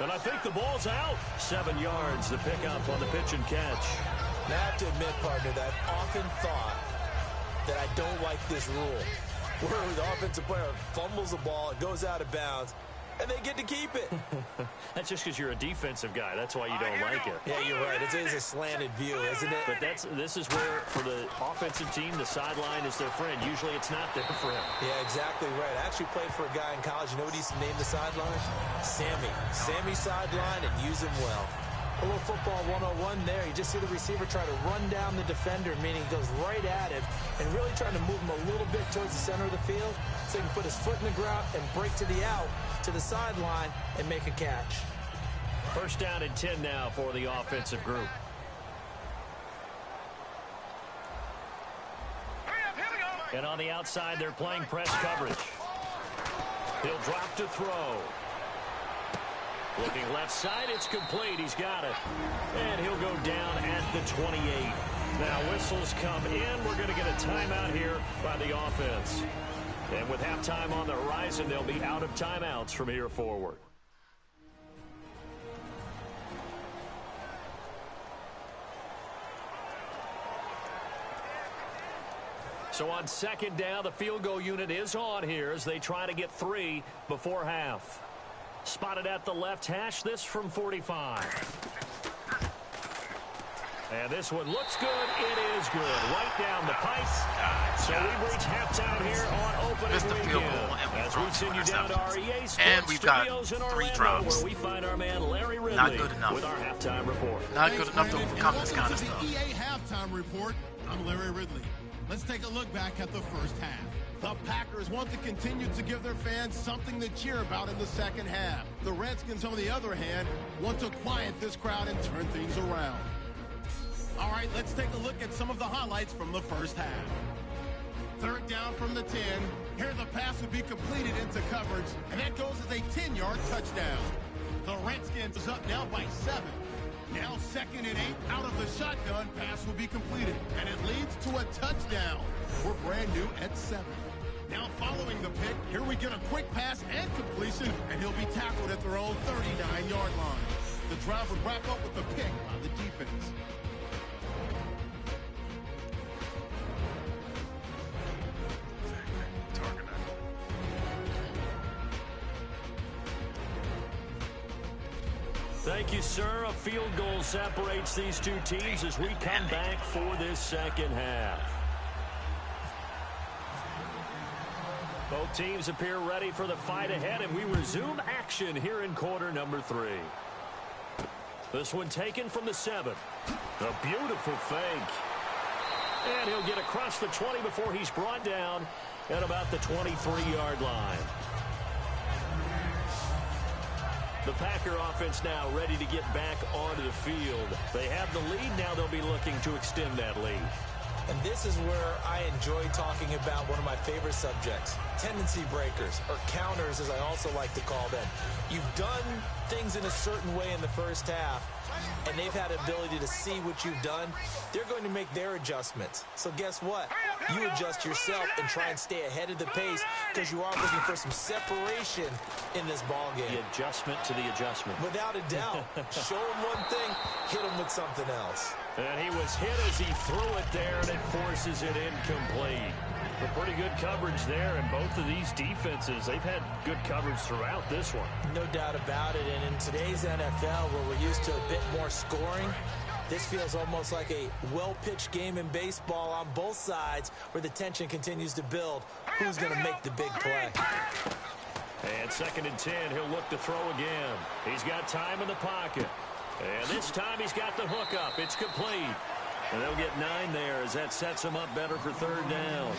And I think the ball's out. 7 yards, the pickup on the pitch and catch. Now, I have to admit, partner, that I've often thought that I don't like this rule, where the offensive player fumbles the ball, it goes out of bounds, and they get to keep it. That's just because you're a defensive guy. That's why you don't like it. Yeah, you're right. It is a slanted view, isn't it? But this is where, for the offensive team, the sideline is their friend. Usually it's not their friend. Yeah, exactly right. I actually played for a guy in college. You know what he used to name the sideline? Sammy. Sammy sideline, and use him well. A little football 101 there. You just see the receiver try to run down the defender, meaning he goes right at him and really trying to move him a little bit towards the center of the field so he can put his foot in the ground and break to the out, to the sideline, and make a catch. First down and 10 now for the offensive group. And on the outside, they're playing press coverage. He'll drop to throw. Looking left side, it's complete. He's got it. And he'll go down at the 28. Now whistles come in. We're going to get a timeout here by the offense. And with halftime on the horizon, they'll be out of timeouts from here forward. So on second down, the field goal unit is on here as they try to get 3 before half. Spotted at the left hash, this from 45. And this one looks good. It is good. Right down the pipe. So we've reached halftime here on opening Missed the field weekend. goal, and we've As thrown we send 2 you down to interceptions. REA Sports And we've got Studios in 3 Orlando, drops. where we find our man Larry Ridley Not good enough. with our halftime report. Not good enough to overcome this kind of Welcome to stuff. the EA Halftime Report. I'm Larry Ridley. Let's take a look back at the first half. The Packers want to continue to give their fans something to cheer about in the second half. The Redskins, on the other hand, want to quiet this crowd and turn things around. All right, let's take a look at some of the highlights from the first half. Third down from the 10. Here the pass would be completed into coverage, and that goes as a 10-yard touchdown. The Redskins is up now by 7. Now 2nd and 8, out of the shotgun, pass will be completed, and it leads to a touchdown. We're brand new at 7. Now following the pick, here we get a quick pass and completion, and he'll be tackled at their own 39-yard line. The drive would wrap up with a pick by the defense. Thank you, sir. A field goal separates these two teams as we come back for this second half. Both teams appear ready for the fight ahead, and we resume action here in quarter number 3. This one taken from the 7. A beautiful fake. And he'll get across the 20 before he's brought down at about the 23-yard line. The Packer offense now ready to get back onto the field. They have the lead. Now they'll be looking to extend that lead. And this is where I enjoy talking about one of my favorite subjects, tendency breakers, or counters as I also like to call them. You've done things in a certain way in the first half, and they've had the ability to see what you've done. They're going to make their adjustments. So guess what? You adjust yourself and try and stay ahead of the pace because you are looking for some separation in this ball game. The adjustment to the adjustment. Without a doubt. Show them one thing, hit them with something else. And he was hit as he threw it there, and it forces it incomplete. But pretty good coverage there, and both of these defenses, they've had good coverage throughout this one. No doubt about it, and in today's NFL, where we're used to a bit more scoring, this feels almost like a well-pitched game in baseball on both sides where the tension continues to build. Who's going to make the big play? And 2nd and 10, he'll look to throw again. He's got time in the pocket. And this time he's got the hook up. It's complete. And they'll get 9 there as that sets him up better for 3rd down.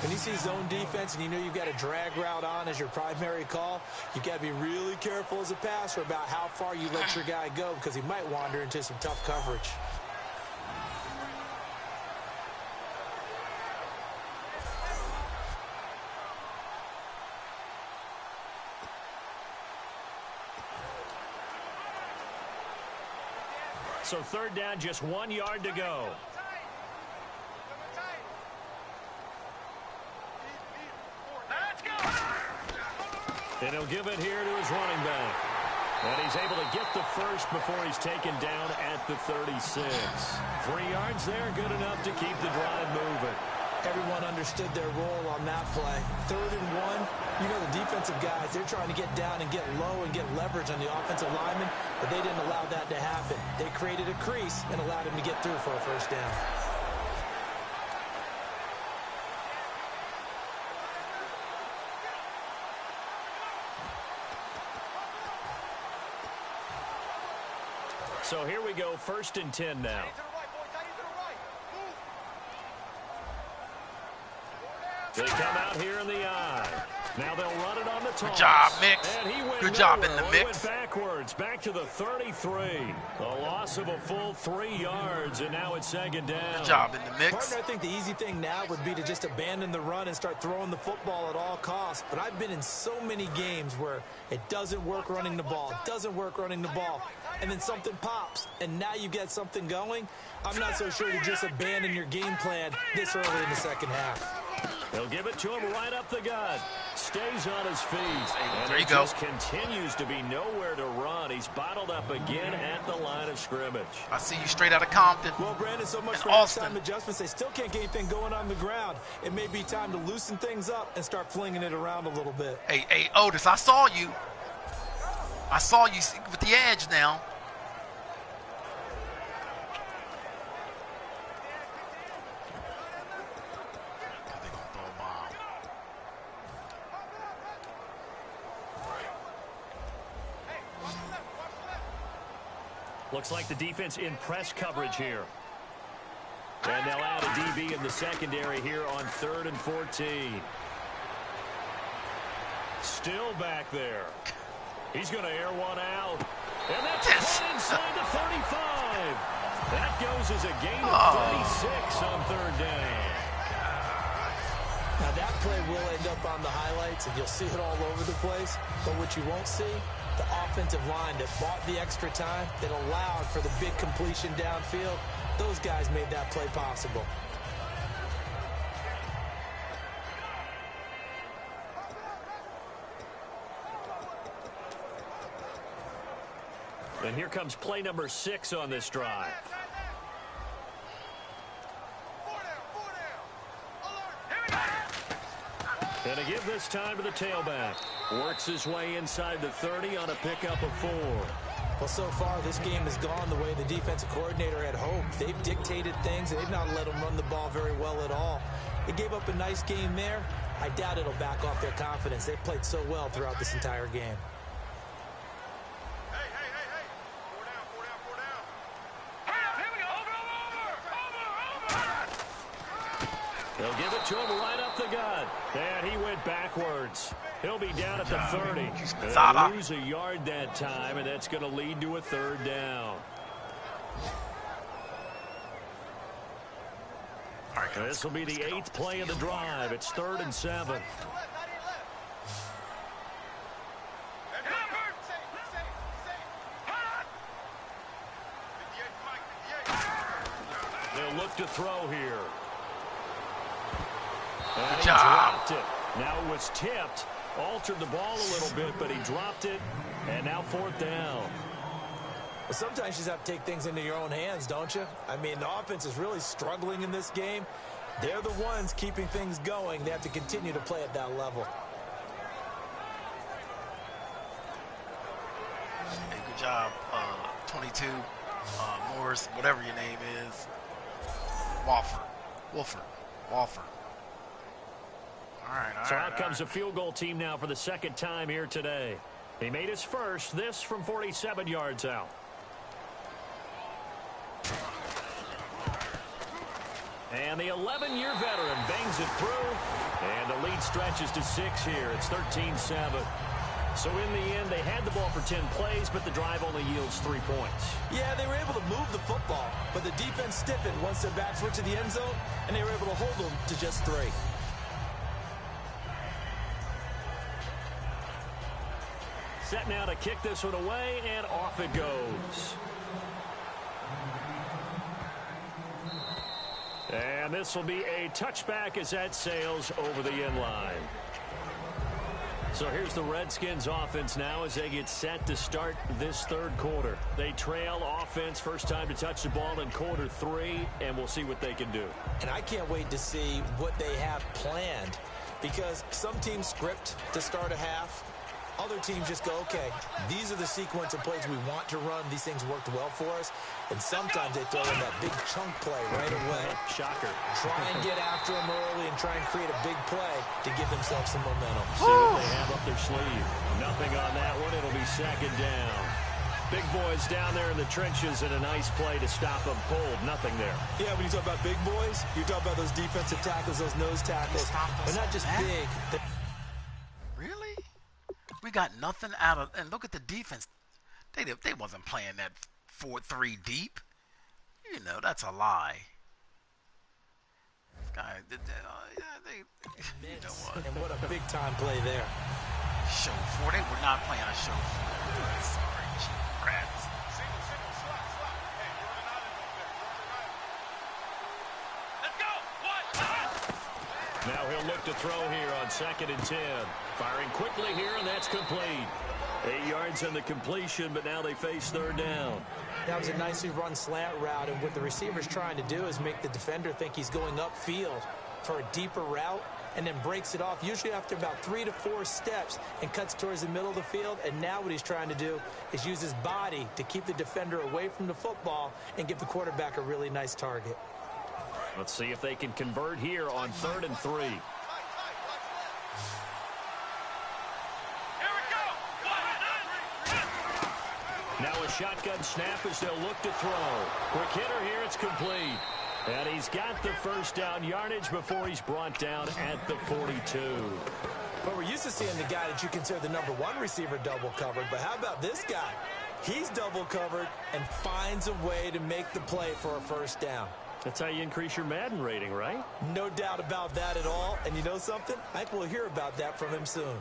When you see zone defense and you know you've got a drag route on as your primary call, you've got to be really careful as a passer about how far you let your guy go because he might wander into some tough coverage. So 3rd down, just 1 yard to go. Let's go. And he'll give it here to his running back. And he's able to get the first before he's taken down at the 36. 3 yards there, good enough to keep the drive moving. Everyone understood their role on that play. 3rd and 1, you know the defensive guys, they're trying to get down and get low and get leverage on the offensive lineman, but they didn't allow that to happen. They created a crease and allowed him to get through for a 1st down. So here we go, 1st and 10 now. They come out here in the eye. Now they'll run it on the toss. Good job, Mix. And he went Good job in nowhere. the He mix. went backwards, back to the 33. A loss of a full 3 yards, and now it's 2nd down. Good job in the mix. Partner, I think the easy thing now would be to just abandon the run and start throwing the football at all costs. But I've been in so many games where it doesn't work running the ball, and then something pops, and now you get something going. I'm not so sure to just abandon your game plan this early in the 2nd half. They'll give it to him right up the gut. Stays on his feet. And There you he go. just continues to be nowhere to run. He's bottled up again at the line of scrimmage. I see you straight out of Compton. Well, Brandon, so much And for Austin. halftime adjustments. They still can't get anything going on the ground. It may be time to loosen things up and start flinging it around a little bit. Hey, Otis, I saw you. I saw you with the edge now. They're gonna throw a bomb. Looks like the defense in press coverage here. And they'll add a DB in the secondary here on 3rd and 14. Still back there. He's going to air one out. And that's right inside the 35. That goes as a gain of 36 on 3rd down. Now, that play will end up on the highlights, and you'll see it all over the place. But what you won't see, the offensive line that bought the extra time, that allowed for the big completion downfield, those guys made that play possible. And here comes play number 6 on this drive. And to give this time to the tailback. Works his way inside the 30 on a pickup of 4. Well, so far, this game has gone the way the defensive coordinator had hoped. They've dictated things, and they've not let them run the ball very well at all. They gave up a nice game there. I doubt it'll back off their confidence. They've played so well throughout this entire game. Hey. 4 down. Here we go. Over. They'll give it to him right up the gut. And he went backwards. He'll be down at the 30. They'll lose a yard that time, and that's going to lead to a 3rd down. All right, This will be the 8th play of the drive. It's 3rd and 7. They'll look to throw here. And he dropped it. Now it was tipped. Altered the ball a little bit, but he dropped it. And now 4th down. Well, sometimes you just have to take things into your own hands, don't you? I mean, the offense is really struggling in this game. They're the ones keeping things going. They have to continue to play at that level. Hey, good job, 22, Morris, whatever your name is. Wolford. All right. So out comes a field goal team now for the 2nd time here today. He made his first, this from 47 yards out. And the 11-year veteran bangs it through. And the lead stretches to 6 here. It's 13-7. So in the end, they had the ball for 10 plays, but the drive only yields 3 points. Yeah, they were able to move the football, but the defense stiffened once their backs were to the end zone, and they were able to hold them to just 3. Set now to kick this one away, and off it goes. And this will be a touchback as that sails over the end line. So here's the Redskins offense now as they get set to start this 3rd quarter. They trail offense, first time to touch the ball in quarter 3, and we'll see what they can do. And I can't wait to see what they have planned, because some teams script to start a half. Other teams just go, okay, these are the sequence of plays we want to run. These things worked well for us. And sometimes they throw in that big chunk play right away. Shocker. Try and get after them early and try and create a big play to give themselves some momentum. See what they have up their sleeve. Nothing on that one. It'll be 2nd down. Big boys down there in the trenches and a nice play to stop them cold. Nothing there. Yeah, when you talk about big boys, you talk about those defensive tackles, those nose tackles. They're not just big. Really? We got nothing out of, and look at the defense. They wasn't playing that 4-3 deep. You know, that's a lie. This guy, you know what? And what a big time play there. Show 4. They were not playing a show 4. Sorry, cheap rats. Single, slot. Hey, you're running out of there. Let's go. What? Now he'll look to throw here on 2nd and 10. Firing quickly here, and that's complete. 8 yards on the completion, but now they face 3rd down. That was a nicely run slant route, and what the receiver's trying to do is make the defender think he's going upfield for a deeper route, and then breaks it off, usually after about 3 to 4 steps, and cuts towards the middle of the field. And now what he's trying to do is use his body to keep the defender away from the football and give the quarterback a really nice target. Let's see if they can convert here on 3rd and 3. Now a shotgun snap as they'll look to throw. Quick hitter here, it's complete. And he's got the 1st down yardage before he's brought down at the 42. But we're used to seeing the guy that you consider the #1 receiver double covered. But how about this guy? He's double covered and finds a way to make the play for a 1st down. That's how you increase your Madden rating, right? No doubt about that at all. And you know something? I think we'll hear about that from him soon.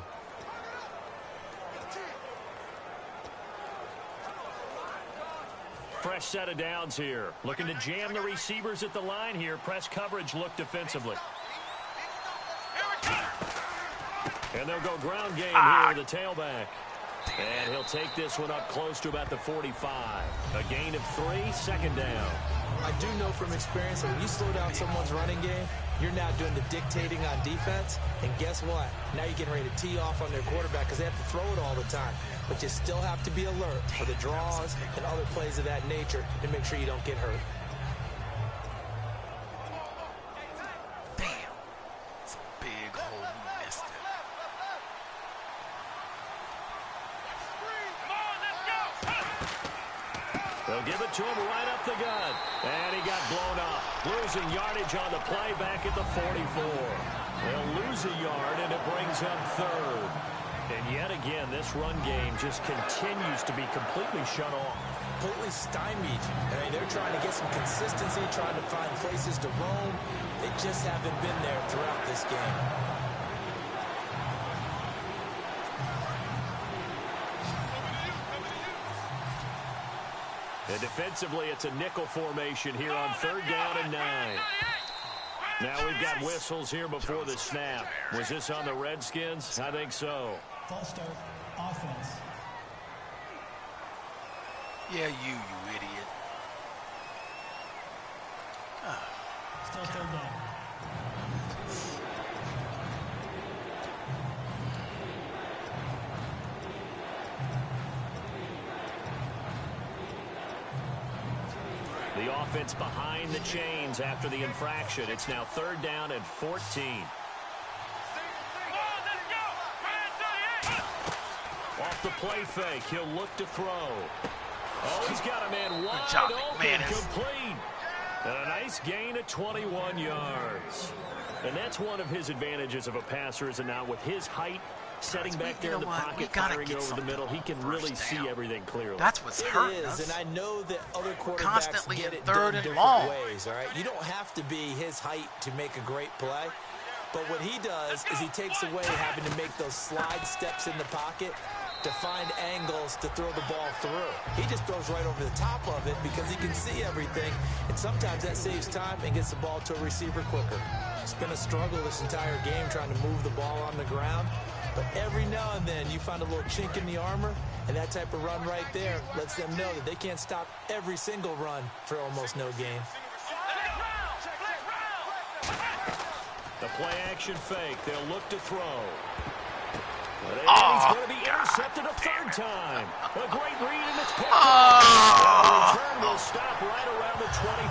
Fresh set of downs here. Looking to jam the receivers at the line here. Press coverage look defensively. And they'll go ground game here with the tailback. And he'll take this one up close to about the 45. A gain of 3, 2nd down. I do know from experience that when you slow down someone's running game, you're now doing the dictating on defense. And guess what? Now you're getting ready to tee off on their quarterback because they have to throw it all the time. But you still have to be alert for the draws and other plays of that nature to make sure you don't get hurt. Damn. It's a big hole. We missed it. They'll give it to him right up the gut. And he got blown up. Losing yardage on the play back at the 44. They'll lose a yard, and it brings up third. And yet again, this run game just continues to be completely shut off. Completely stymied. I mean, they're trying to get some consistency, trying to find places to roam. They just haven't been there throughout this game. And defensively, it's a nickel formation here on 3rd down and 9. Now we've got whistles here before the snap. Was this on the Redskins? I think so. False start, offense. Yeah, you idiot. Still 3rd down. The offense behind the chains after the infraction. It's now 3rd down and 14. Off the play fake, he'll look to throw. Oh, he's got a man wide job, open, McManus. complete. And a nice gain of 21 yards. And that's one of his advantages of a passer, is now with his height, setting back there in the pocket, firing over the middle, he can really see everything clearly. That's what's hurting It us. is, and I know that other quarterbacks Constantly get in it 3rd done and different long. ways, all right? You don't have to be his height to make a great play. But what he does is he takes away having to make those slide steps in the pocket to find angles to throw the ball through. He just throws right over the top of it because he can see everything, and sometimes that saves time and gets the ball to a receiver quicker. It's been a struggle this entire game trying to move the ball on the ground, but every now and then you find a little chink in the armor, and that type of run right there lets them know that they can't stop every single run for almost no gain. The play action fake, they'll look to throw. And he's going to be intercepted a 3rd time. A great read, and it's picked up. The return will stop right around the 25.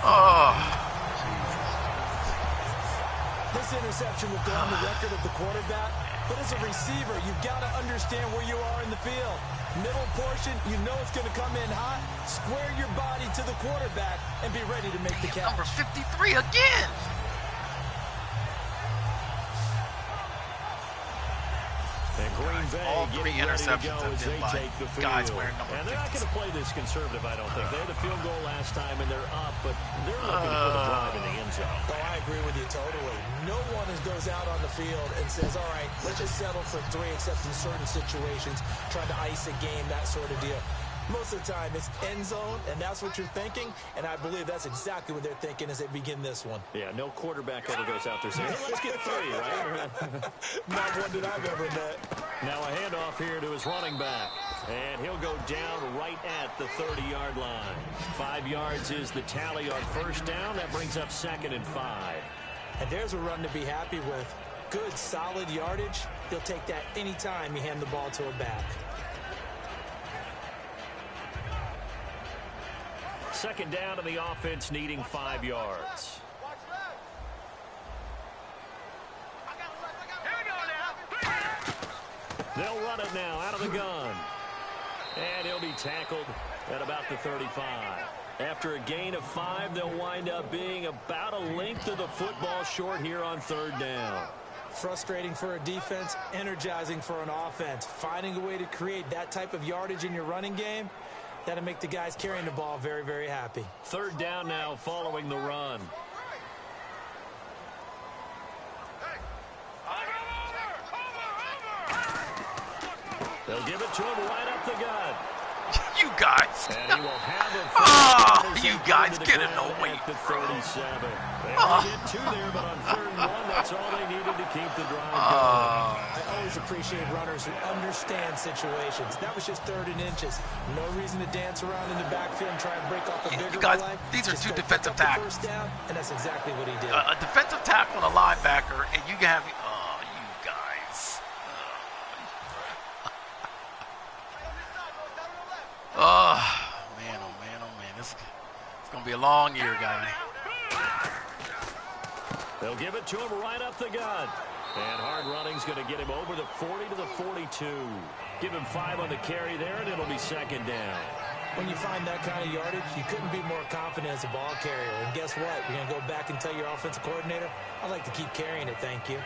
This interception will go on the record of the quarterback, but as a receiver, you've got to understand where you are in the field. Middle portion, you know it's going to come in hot. Square your body to the quarterback and be ready to make the catch. Number 53 again. And Green Bay All 3 getting ready to interceptions go have as been they by take the field. guys wearing number And they're not 50s. going to play this conservative, I don't think. They had a field goal last time, and they're up, but they're looking to put a drive in the end zone. Oh, I agree with you totally. No one goes out on the field and says, all right, let's just settle for 3, except in certain situations, trying to ice a game, that sort of deal. Most of the time, it's end zone, and that's what you're thinking, and I believe that's exactly what they're thinking as they begin this one. Yeah, no quarterback ever goes out there saying, hey, let's get 3, right? Not one that I've ever met. Now a handoff here to his running back. And he'll go down right at the 30-yard line. 5 yards is the tally on 1st down. That brings up 2nd and 5. And there's a run to be happy with. Good, solid yardage. He'll take that anytime you hand the ball to a back. 2nd down, and the offense needing 5 yards. They'll run it now out of the gun. And he'll be tackled at about the 35. After a gain of 5, they'll wind up being about a length of the football short here on 3rd down. Frustrating for a defense, energizing for an offense. Finding a way to create that type of yardage in your running game, that'll make the guys carrying the ball very, very happy. 3rd down now following the run. Hey, They'll give it to him right up the gut. You you guys. And he will have a Oh, first you down guys, to the get in ground the way, at the bro. 37. They only get 2 there, but on 3rd and 1, that's all they needed to keep the drive going. I always appreciate runners who understand situations. That was just 3rd and inches. No reason to dance around in the backfield and try and break off a bigger You guys, play. these are Just two go pick defensive up the tackles. first down, and that's exactly what he did. A defensive tackle and a linebacker, and you can have. Oh, you guys. Oh, man, oh, man, oh, man. It's going to be a long year, guy. They'll give it to him right up the gut. And hard running's going to get him over the 40 to the 42. Give him 5 on the carry there, and it'll be 2nd down. When you find that kind of yardage, you couldn't be more confident as a ball carrier. And guess what? You're going to go back and tell your offensive coordinator, I'd like to keep carrying it, thank you.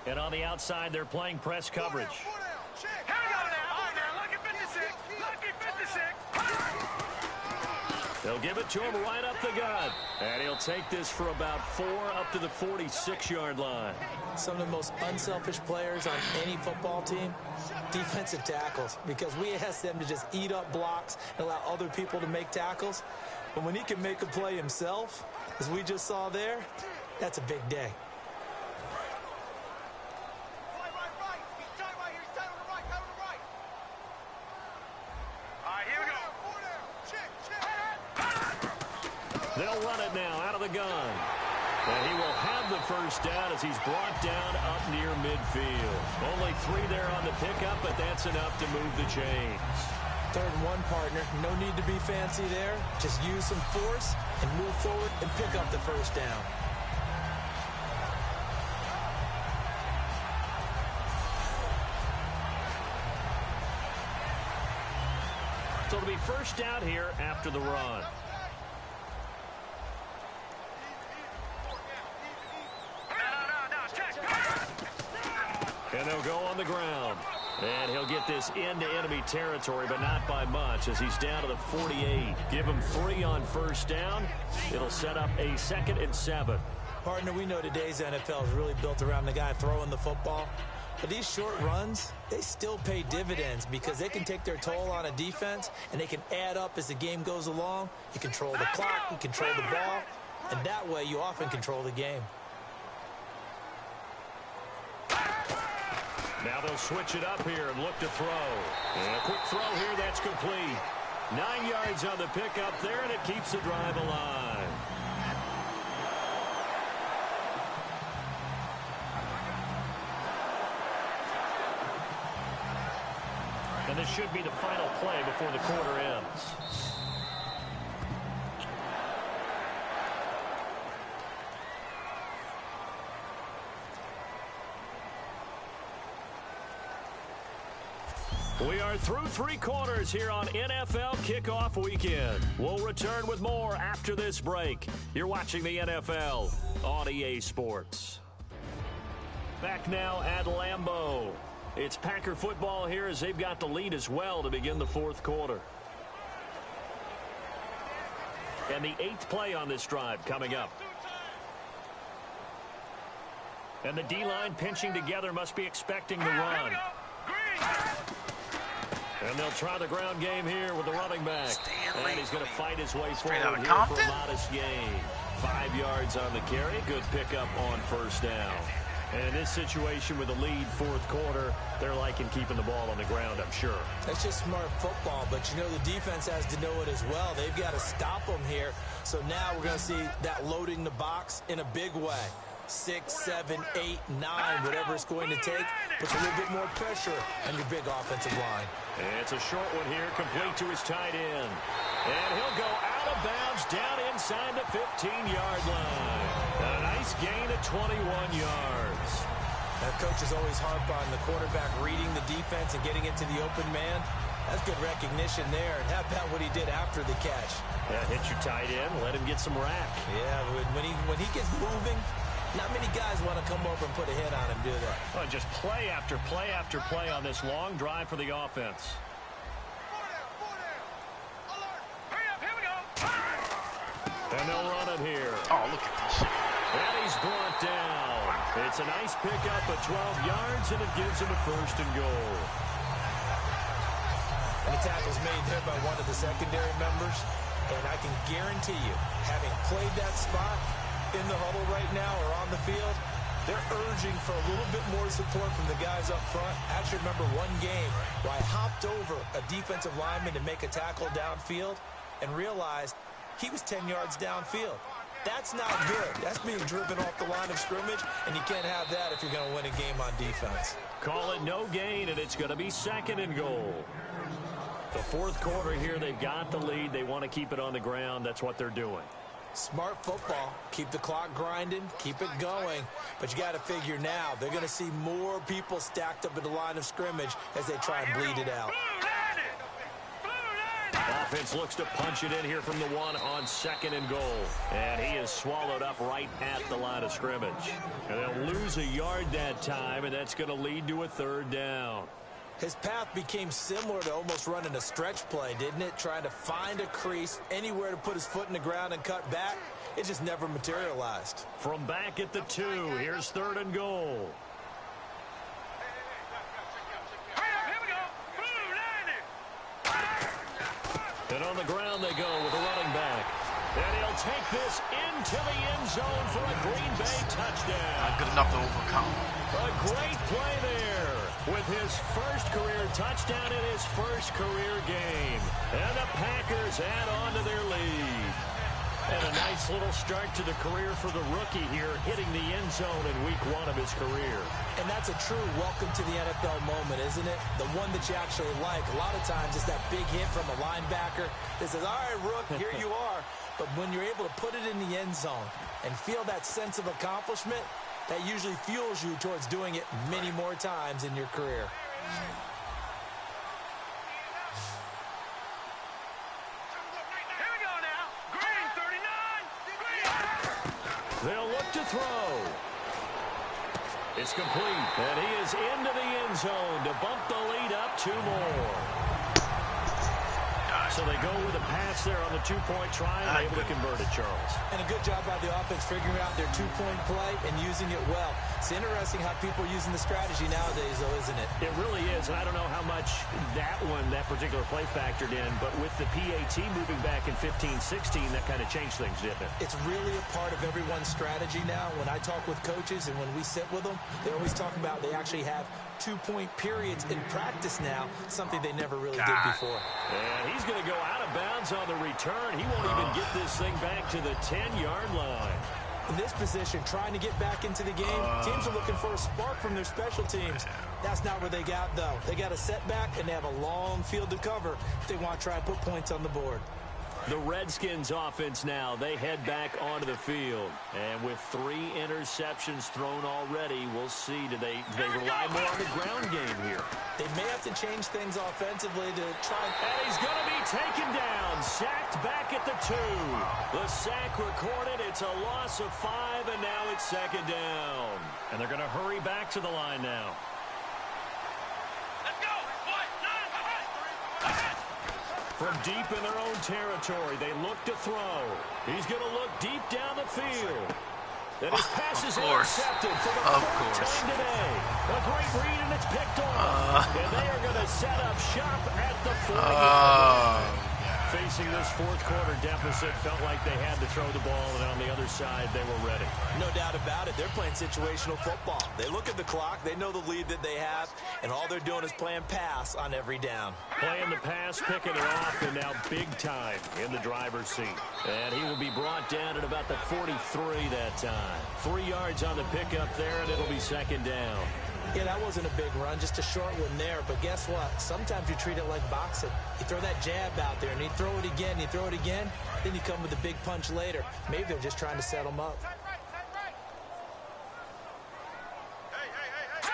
And on the outside, they're playing press coverage. Here we go now. All right, now, lucky 56. Lucky 56. They'll give it to him right up the gut. And he'll take this for about 4 up to the 46-yard line. Some of the most unselfish players on any football team, defensive tackles, because we ask them to just eat up blocks and allow other people to make tackles. But when he can make a play himself, as we just saw there, that's a big day. They'll run it now out of the gun. And he will have the first down as he's brought down up near midfield. Only 3 there on the pickup, but that's enough to move the chains. 3rd and 1, partner. No need to be fancy there. Just use some force and move forward and pick up the first down. So it'll be first down here after the run. And they'll go on the ground. And he'll get this into enemy territory, but not by much, as he's down to the 48. Give him 3 on first down. It'll set up a 2nd and 7. Partner, we know today's NFL is really built around the guy throwing the football. But these short runs, they still pay dividends because they can take their toll on a defense, and they can add up as the game goes along. You control the clock, you control the ball, and that way you often control the game. Now they'll switch it up here and look to throw. And a quick throw here, that's complete. 9 yards on the pickup there, and it keeps the drive alive. And this should be the final play before the quarter ends. We are through 3 quarters here on NFL Kickoff Weekend. We'll return with more after this break. You're watching the NFL on EA Sports. Back now at Lambeau. It's Packer football here as they've got the lead as well to begin the 4th quarter. And the 8th play on this drive coming up. And the D-line pinching together, must be expecting the run. And they'll try the ground game here with the running back. Stanley. And he's going to fight his way Straight forward out of here for a Compton? modest gain. 5 yards on the carry. Good pickup on first down. And in this situation with the lead 4th quarter, they're liking keeping the ball on the ground, I'm sure. That's just smart football, but you know the defense has to know it as well. They've got to stop them here. So now we're going to see that loading the box in a big way. 6, 7, 8, 9, whatever it's going to take, puts a little bit more pressure on your big offensive line. And it's a short one here, complete to his tight end. And he'll go out of bounds down inside the 15-yard line. A nice gain of 21 yards. Now, coaches always harp on the quarterback reading the defense and getting into the open man. That's good recognition there. And how about what he did after the catch? Hit your tight end, let him get some rack. Yeah, when he gets moving, not many guys want to come over and put a hit on him, do they? Well, just play after play after play on this long drive for the offense. Here we go. And they'll run it here. Oh, look at this shit. And he's brought down. It's a nice pickup of 12 yards, and it gives him a 1st and goal. And the tackle's made there by one of the secondary members. And I can guarantee you, having played that spot in the huddle right now or on the field, they're urging for a little bit more support from the guys up front. I actually remember one game where I hopped over a defensive lineman to make a tackle downfield and realized he was 10 yards downfield. That's not good. That's being driven off the line of scrimmage, and you can't have that if you're going to win a game on defense. Call it no gain, and it's going to be 2nd and goal. The 4th quarter here, they've got the lead. They want to keep it on the ground. That's what they're doing. Smart football. Keep the clock grinding. Keep it going. But you got to figure now, they're going to see more people stacked up at the line of scrimmage as they try and bleed it out. Offense looks to punch it in here from the 1 on 2nd and goal. And he is swallowed up right at the line of scrimmage. And they'll lose a yard that time, and that's going to lead to a 3rd down. His path became similar to almost running a stretch play, didn't it? Trying to find a crease, anywhere to put his foot in the ground and cut back. It just never materialized. From back at the 2, here's 3rd and goal. And on the ground they go with a running back. And he'll take this into the end zone for a Green Bay touchdown. Not good enough to overcome. A great play there with his 1st career touchdown in his 1st career game. And the Packers add on to their lead. And a nice little start to the career for the rookie here, hitting the end zone in week 1 of his career. And that's a true welcome to the NFL moment, isn't it? The one that you actually like. A lot of times it's that big hit from a linebacker that says, all right, Rook, here you are. But when you're able to put it in the end zone and feel that sense of accomplishment, that usually fuels you towards doing it many more times in your career. They'll look to throw. It's complete, and he is into the end zone to bump the lead up 2 more. So they go with a pass there on the 2-point try and able to convert it, Charles. And a good job by the offense figuring out their 2-point play and using it well. It's interesting how people are using the strategy nowadays, though, isn't it? It really is, and I don't know how much that particular play factored in, but with the PAT moving back in 15-16, that kind of changed things, didn't it? It's really a part of everyone's strategy now. When I talk with coaches and when we sit with them, they always talk about they actually have 2-point periods in practice now, something they never really did before. And he's going to go out of bounds on the return. He won't even get this thing back to the 10-yard line. In this position, trying to get back into the game, teams are looking for a spark from their special teams. That's not where they got, though. They got a setback, and they have a long field to cover if they want to try and put points on the board. The Redskins offense now, they head back onto the field. And with 3 interceptions thrown already, we'll see. Do they rely more on the ground game here? They may have to change things offensively to try. And he's going to be taken down, sacked back at the 2. The sack recorded. It's a loss of 5, and now it's 2nd down. And they're going to hurry back to the line now. From deep in their own territory, they look to throw. He's going to look deep down the field. And his pass is intercepted for the 4th time today. A great read, and it's picked off. And they are going to set up shop at the 40. Facing this 4th quarter deficit, felt like they had to throw the ball, and on the other side, they were ready. No doubt about it. They're playing situational football. They look at the clock. They know the lead that they have, and all they're doing is playing pass on every down. Playing the pass, picking it off, and now big time in the driver's seat. And he will be brought down at about the 43 that time. 3 yards on the pickup there, and it'll be 2nd down. Yeah, that wasn't a big run, just a short one there. But guess what? Sometimes you treat it like boxing. You throw that jab out there, and you throw it again, you throw it again, then you come with a big punch later. Maybe they're just trying to set them up.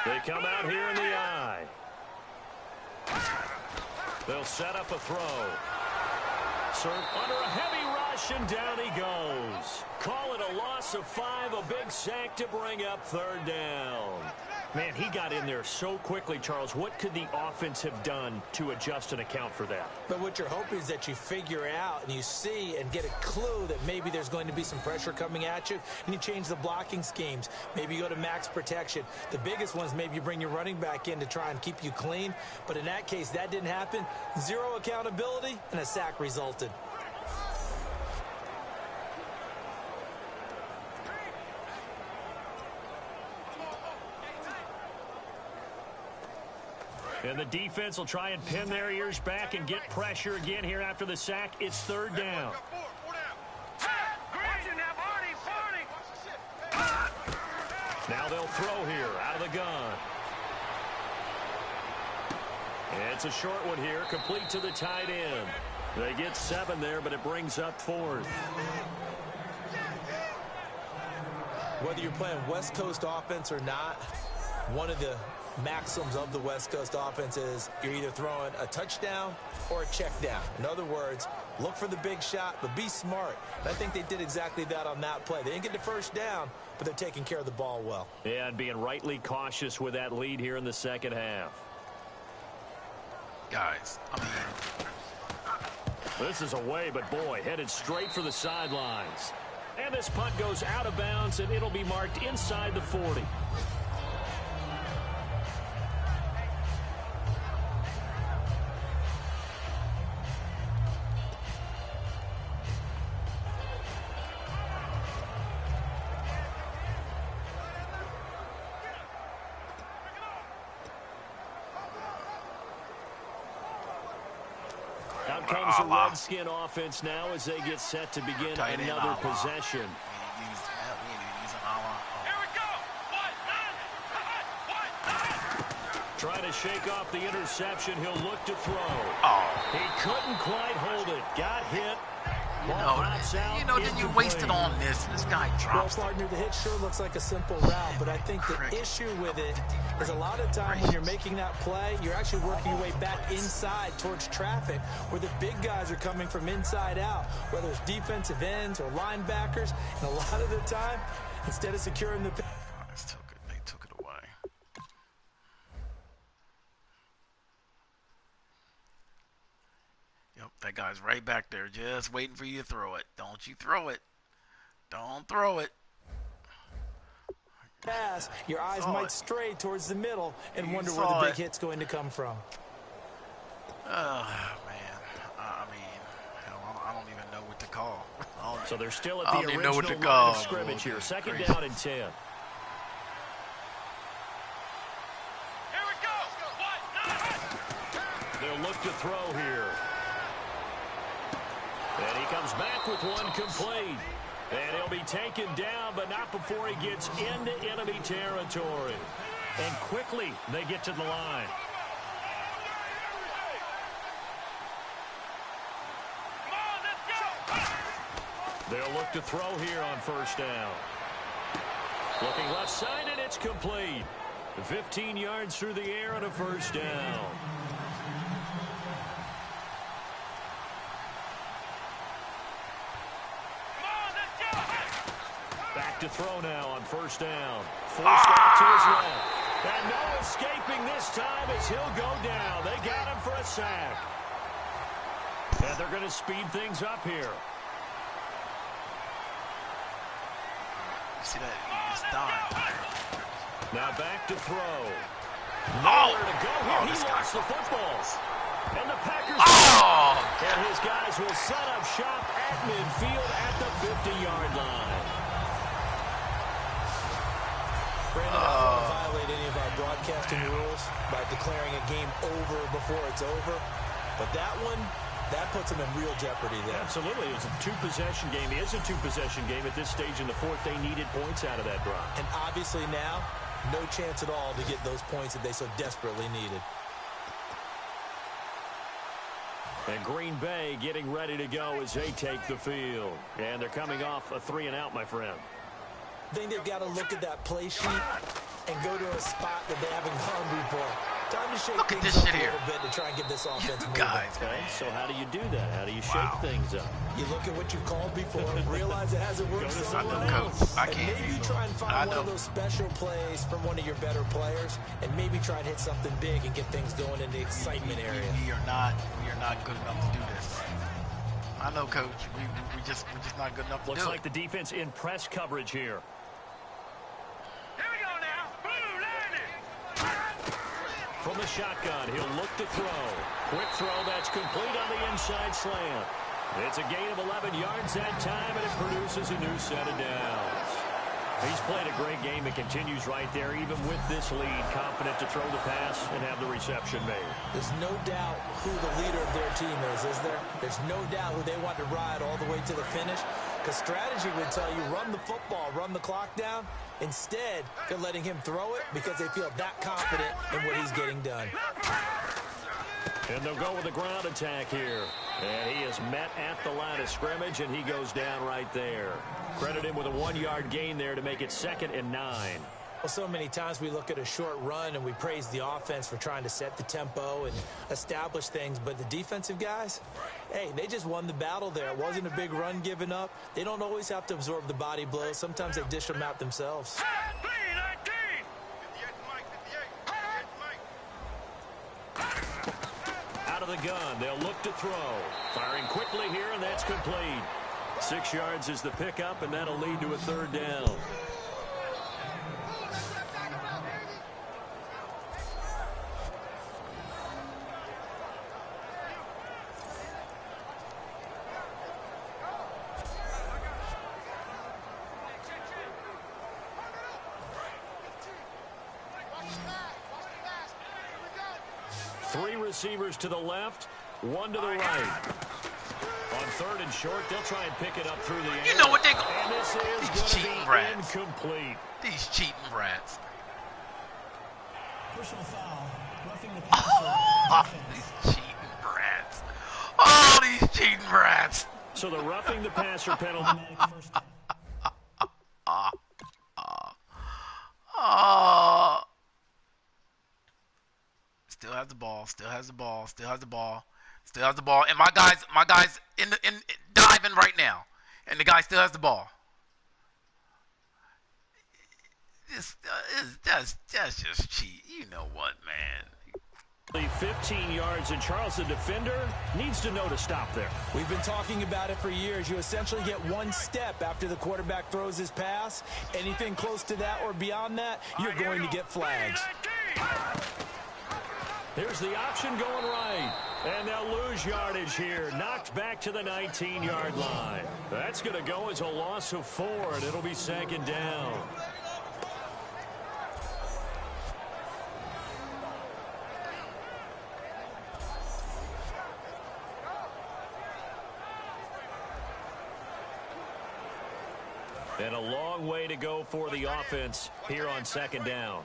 They come out here in the eye. They'll set up a throw. Serve under a heavy rush, and down he goes. Call it a loss of 5, a big sack to bring up 3rd down. Man, he got in there so quickly, Charles. What could the offense have done to adjust and account for that? But what you're hoping is that you figure out and you see and get a clue that maybe there's going to be some pressure coming at you, and you change the blocking schemes. Maybe you go to max protection. The biggest one is maybe you bring your running back in to try and keep you clean. But in that case, that didn't happen. Zero accountability, and a sack resulted. And the defense will try and pin their ears back and get pressure again here after the sack. It's third down. Now they'll throw here out of the gun. It's a short one here, complete to the tight end. They get 7 there, but it brings up 4th. Whether you're playing West Coast offense or not, one of the maxims of the West Coast offense is you're either throwing a touchdown or a check down. In other words, look for the big shot, but be smart. And I think they did exactly that on that play. They didn't get the first down, but they're taking care of the ball well. Yeah, and being rightly cautious with that lead here in the second half. Guys, I mean, this is away, but boy, headed straight for the sidelines. And this punt goes out of bounds, and it'll be marked inside the 40. Out comes the Redskin offense now as they get set to begin another possession. Trying to shake off the interception. He'll look to throw. Oh. He couldn't quite hold it. Got hit. Then you wasted on this. This guy drops. Well, partner, the hit sure looks like a simple route, but I think the issue with it is a lot of time when you're making that play, you're actually working your way back inside towards traffic where the big guys are coming from inside out, whether it's defensive ends or linebackers. And a lot of the time, instead of securing the... They took it away. Yep, that guy's right back there just waiting for you to throw it. Don't you throw it. Don't throw it. Pass, your eyes might stray towards the middle and wonder where the big hit's going to come from. Oh, man. I mean, hell, I don't even know what to call. So they're still at the original line of scrimmage here. Second down and 10. Here we go. They'll look to throw here. And he comes back with one complete. And he'll be taken down, but not before he gets into enemy territory. And quickly, they get to the line. They'll look to throw here on first down. Looking left side, and it's complete. 15 yards through the air on a first down. Back to throw now on first down. Forced out to his left. And no escaping this time as he'll go down. They got him for a sack. And they're going to speed things up here. See that? He's dying. Now back to throw. Nowhere to go here. He lost the football. And the Packers. And his guys will set up shop at midfield at the 50-yard line. Brandon, I don't want to violate any of our broadcasting rules by declaring a game over before it's over. But that one, that puts them in real jeopardy there. Absolutely. It's a two-possession game. It is a two-possession game at this stage in the fourth. They needed points out of that drive. And obviously now, no chance at all to get those points that they so desperately needed. And Green Bay getting ready to go as they take the field. And they're coming off a 3-and-out, my friend. I think they've got to look at that play sheet and go to a spot that they haven't gone before. Time to shake Look at things this up shit a here. little bit to try and get this offense moving. Guys, Okay, man. so how do you do that? How do you shake Wow. things up? You look at what you called before, realize it hasn't worked Go to somewhere something else. else. I And can't maybe do try and it. find I one of know. those special plays from one of your better players, and maybe try and hit something big and get things going in the excitement area. We are not good enough to do this. I know, Coach. We're just not good enough to Looks do like it. the defense in press coverage here. Here we go now. Boom, landed. From the shotgun, he'll look to throw. Quick throw, that's complete on the inside slant. It's a gain of 11 yards that time, and it produces a new set of downs. He's played a great game and continues right there, even with this lead, confident to throw the pass and have the reception made. There's no doubt who the leader of their team is there? There's no doubt who they want to ride all the way to the finish, because strategy would tell you run the football, run the clock down. Instead, they're letting him throw it because they feel that confident in what he's getting done. And they'll go with a ground attack here. And he is met at the line of scrimmage, and he goes down right there. Credit him with a 1-yard gain there to make it 2nd and 9. Well, so many times we look at a short run and we praise the offense for trying to set the tempo and establish things, but the defensive guys, hey, they just won the battle there. It wasn't a big run given up. They don't always have to absorb the body blows. Sometimes they dish them out themselves. Out of the gun, they'll look to throw. Firing quickly here, and that's complete. 6 yards is the pickup, and that'll lead to a 3rd down. Three receivers to the left, one to the right. On 3rd and short, they'll try and pick it up through the air. You know what they go? And this is These going to cheating be rats. incomplete. These cheating rats. Personal foul. Roughing the passer. Defense. These cheating rats. Oh, these cheating rats. So the roughing the passer penalty. Automatic first down. Oh. Still has the ball. Still has the ball. Still has the ball. Still has the ball. And my guys in diving right now. And the guy still has the ball. That's just cheat. You know what, man? 15 yards, and Charles, the defender, needs to know to stop there. We've been talking about it for years. You essentially get one step after the quarterback throws his pass. Anything close to that or beyond that, you're going to get flags. Here's the option going right. And they'll lose yardage here. Knocked back to the 19-yard line. That's going to go as a loss of 4, and it'll be 2nd down. And a long way to go for the offense here on 2nd down.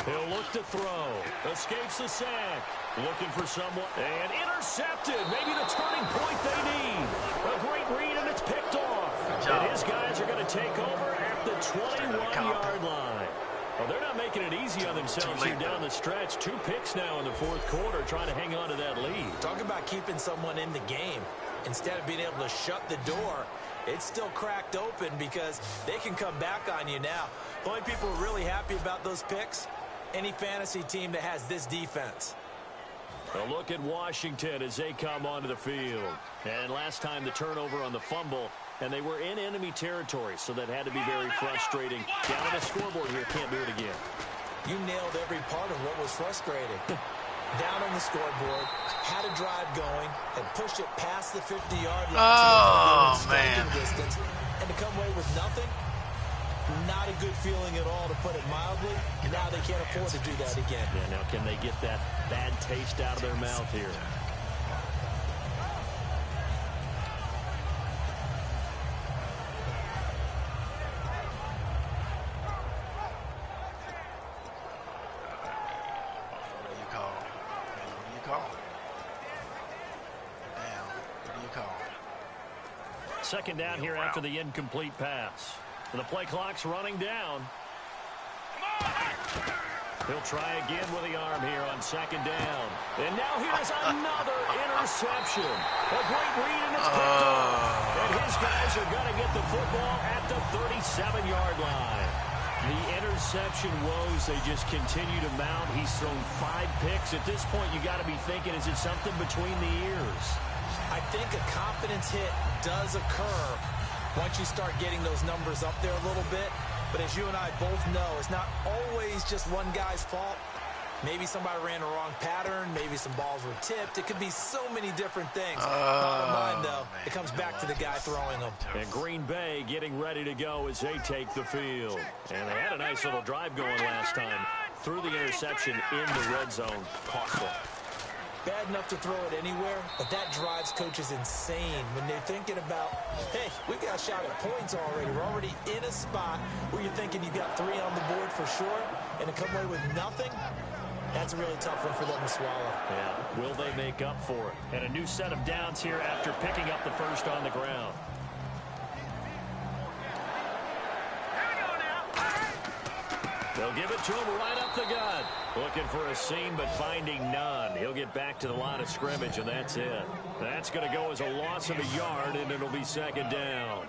He'll look to throw. Escapes the sack. Looking for someone. And intercepted. Maybe the turning point they need. A great read, and it's picked off. And his guys are going to take over at the 21-yard line. Well, they're not making it easy on themselves here down the stretch. 2 picks now in the 4th quarter, trying to hang on to that lead. Talk about keeping someone in the game. Instead of being able to shut the door, it's still cracked open because they can come back on you now. The only people who are really happy about those picks, any fantasy team that has this defense. A look at Washington as they come onto the field. And last time the turnover on the fumble, and they were in enemy territory, so that had to be very frustrating. Down on the scoreboard here, can't do it again. You nailed every part of what was frustrating. Down on the scoreboard, had a drive going, and pushed it past the 50-yard line. Oh, man. Distance, and to come away with nothing, not a good feeling at all, to put it mildly. Now they can't afford to do that again. Yeah, now can they get that bad taste out of their mouth here? Second down here after the incomplete pass. The play clock's running down. He'll try again with the arm here on second down. And now here's another interception. A great read, and it's picked off. And his guys are going to get the football at the 37-yard line. The interception woes, they just continue to mount. He's thrown 5 picks. At this point, you got to be thinking, is it something between the ears? I think a confidence hit does occur once you start getting those numbers up there a little bit. But as you and I both know, it's not always just one guy's fault. Maybe somebody ran a wrong pattern. Maybe some balls were tipped. It could be so many different things. Bottom line, though, it comes back to the guy throwing them. And Green Bay getting ready to go as they take the field. And they had a nice little drive going last time. Threw the interception in the red zone. Costly. Bad enough to throw it anywhere, but that drives coaches insane when they're thinking about, hey, we've got a shot at points already. We're already in a spot where you're thinking you've got 3 on the board for sure, and to come away with nothing, that's a really tough one for them to swallow. Yeah, will they make up for it? And a new set of downs here after picking up the first on the ground. They'll give it to him right up the gut. Looking for a seam, but finding none. He'll get back to the line of scrimmage, and that's it. That's going to go as a loss of a yard, and it'll be second down.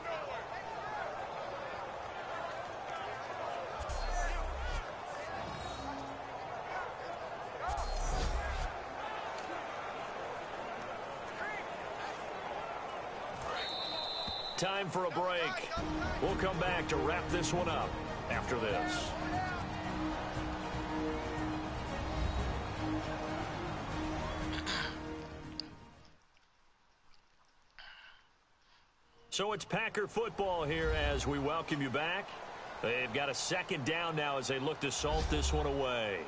Time for a break. We'll come back to wrap this one up after this. So it's Packer football here as we welcome you back. They've got a second down now as they look to salt this one away.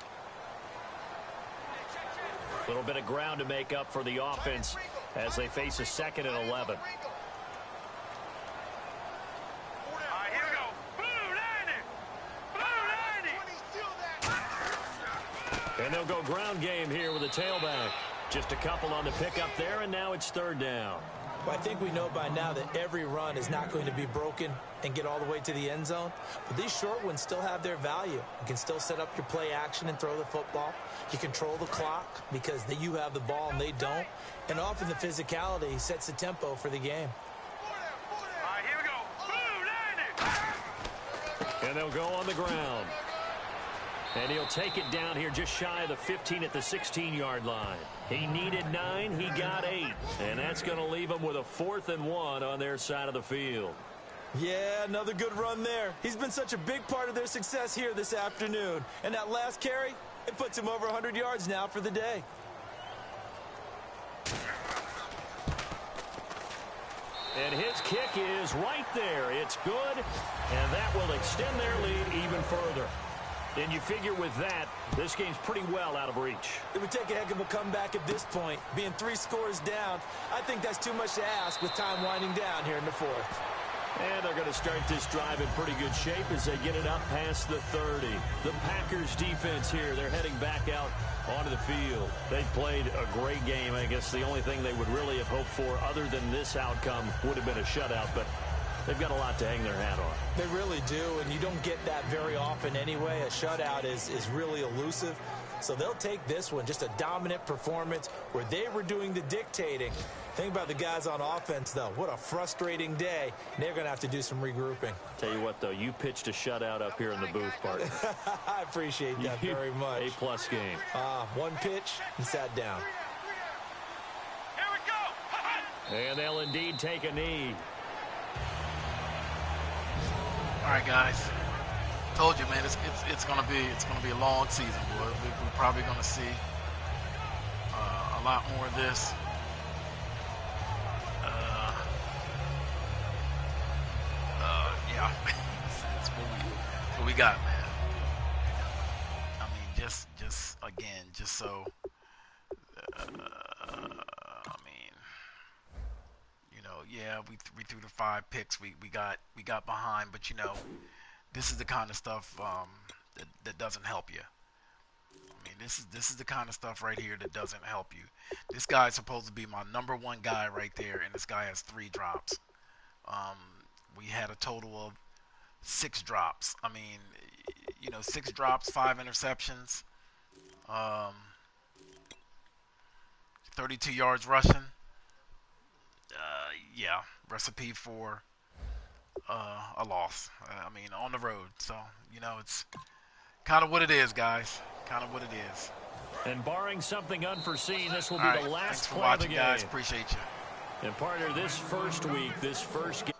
A little bit of ground to make up for the offense as they face a 2nd and 11. And they'll go ground game here with a tailback. Just a couple on the pickup there, and now it's 3rd down. Well, I think we know by now that every run is not going to be broken and get all the way to the end zone. But these short ones still have their value. You can still set up your play action and throw the football. You control the clock because you have the ball and they don't. And often the physicality sets the tempo for the game. All right, here we go. And they'll go on the ground. And he'll take it down here just shy of the 15 at the 16-yard line. He needed 9, he got 8. And that's going to leave him with a 4th and 1 on their side of the field. Yeah, another good run there. He's been such a big part of their success here this afternoon. And that last carry, it puts him over 100 yards now for the day. And his kick is right there. It's good, and that will extend their lead even further. And you figure with that, this game's pretty well out of reach. It would take a heck of a comeback at this point. Being 3 scores down, I think that's too much to ask with time winding down here in the 4th. And they're going to start this drive in pretty good shape as they get it up past the 30. The Packers defense here, they're heading back out onto the field. They've played a great game. I guess the only thing they would really have hoped for other than this outcome would have been a shutout, but they've got a lot to hang their hat on. They really do, and you don't get that very often anyway. A shutout is really elusive. So they'll take this one, just a dominant performance where they were doing the dictating. Think about the guys on offense, though. What a frustrating day. They're going to have to do some regrouping. Tell you what, though, you pitched a shutout up here in the booth, partner. I appreciate that very much. A-plus game. One pitch and sat down. Here we go. And they'll indeed take a knee. All right, guys. Told you, man. It's gonna be a long season, boy. We're probably gonna see a lot more of this. Yeah, that's what we got, man. I mean, just again, just so. I mean, you know, yeah, we threw the 5 picks. We got behind, but you know, this is the kind of stuff that doesn't help you. I mean, this is the kind of stuff right here that doesn't help you. This guy's supposed to be my #1 guy right there, and this guy has 3 drops. We had a total of 6 drops. I mean, you know, 6 drops, 5 interceptions, 32 yards rushing. Yeah, recipe for a loss. I mean, on the road. So, you know, it's kind of what it is, guys. Kind of what it is. And barring something unforeseen, this will be All right, the last thanks for play of the watching, game. guys. Appreciate you. And partner, this first week, this first game.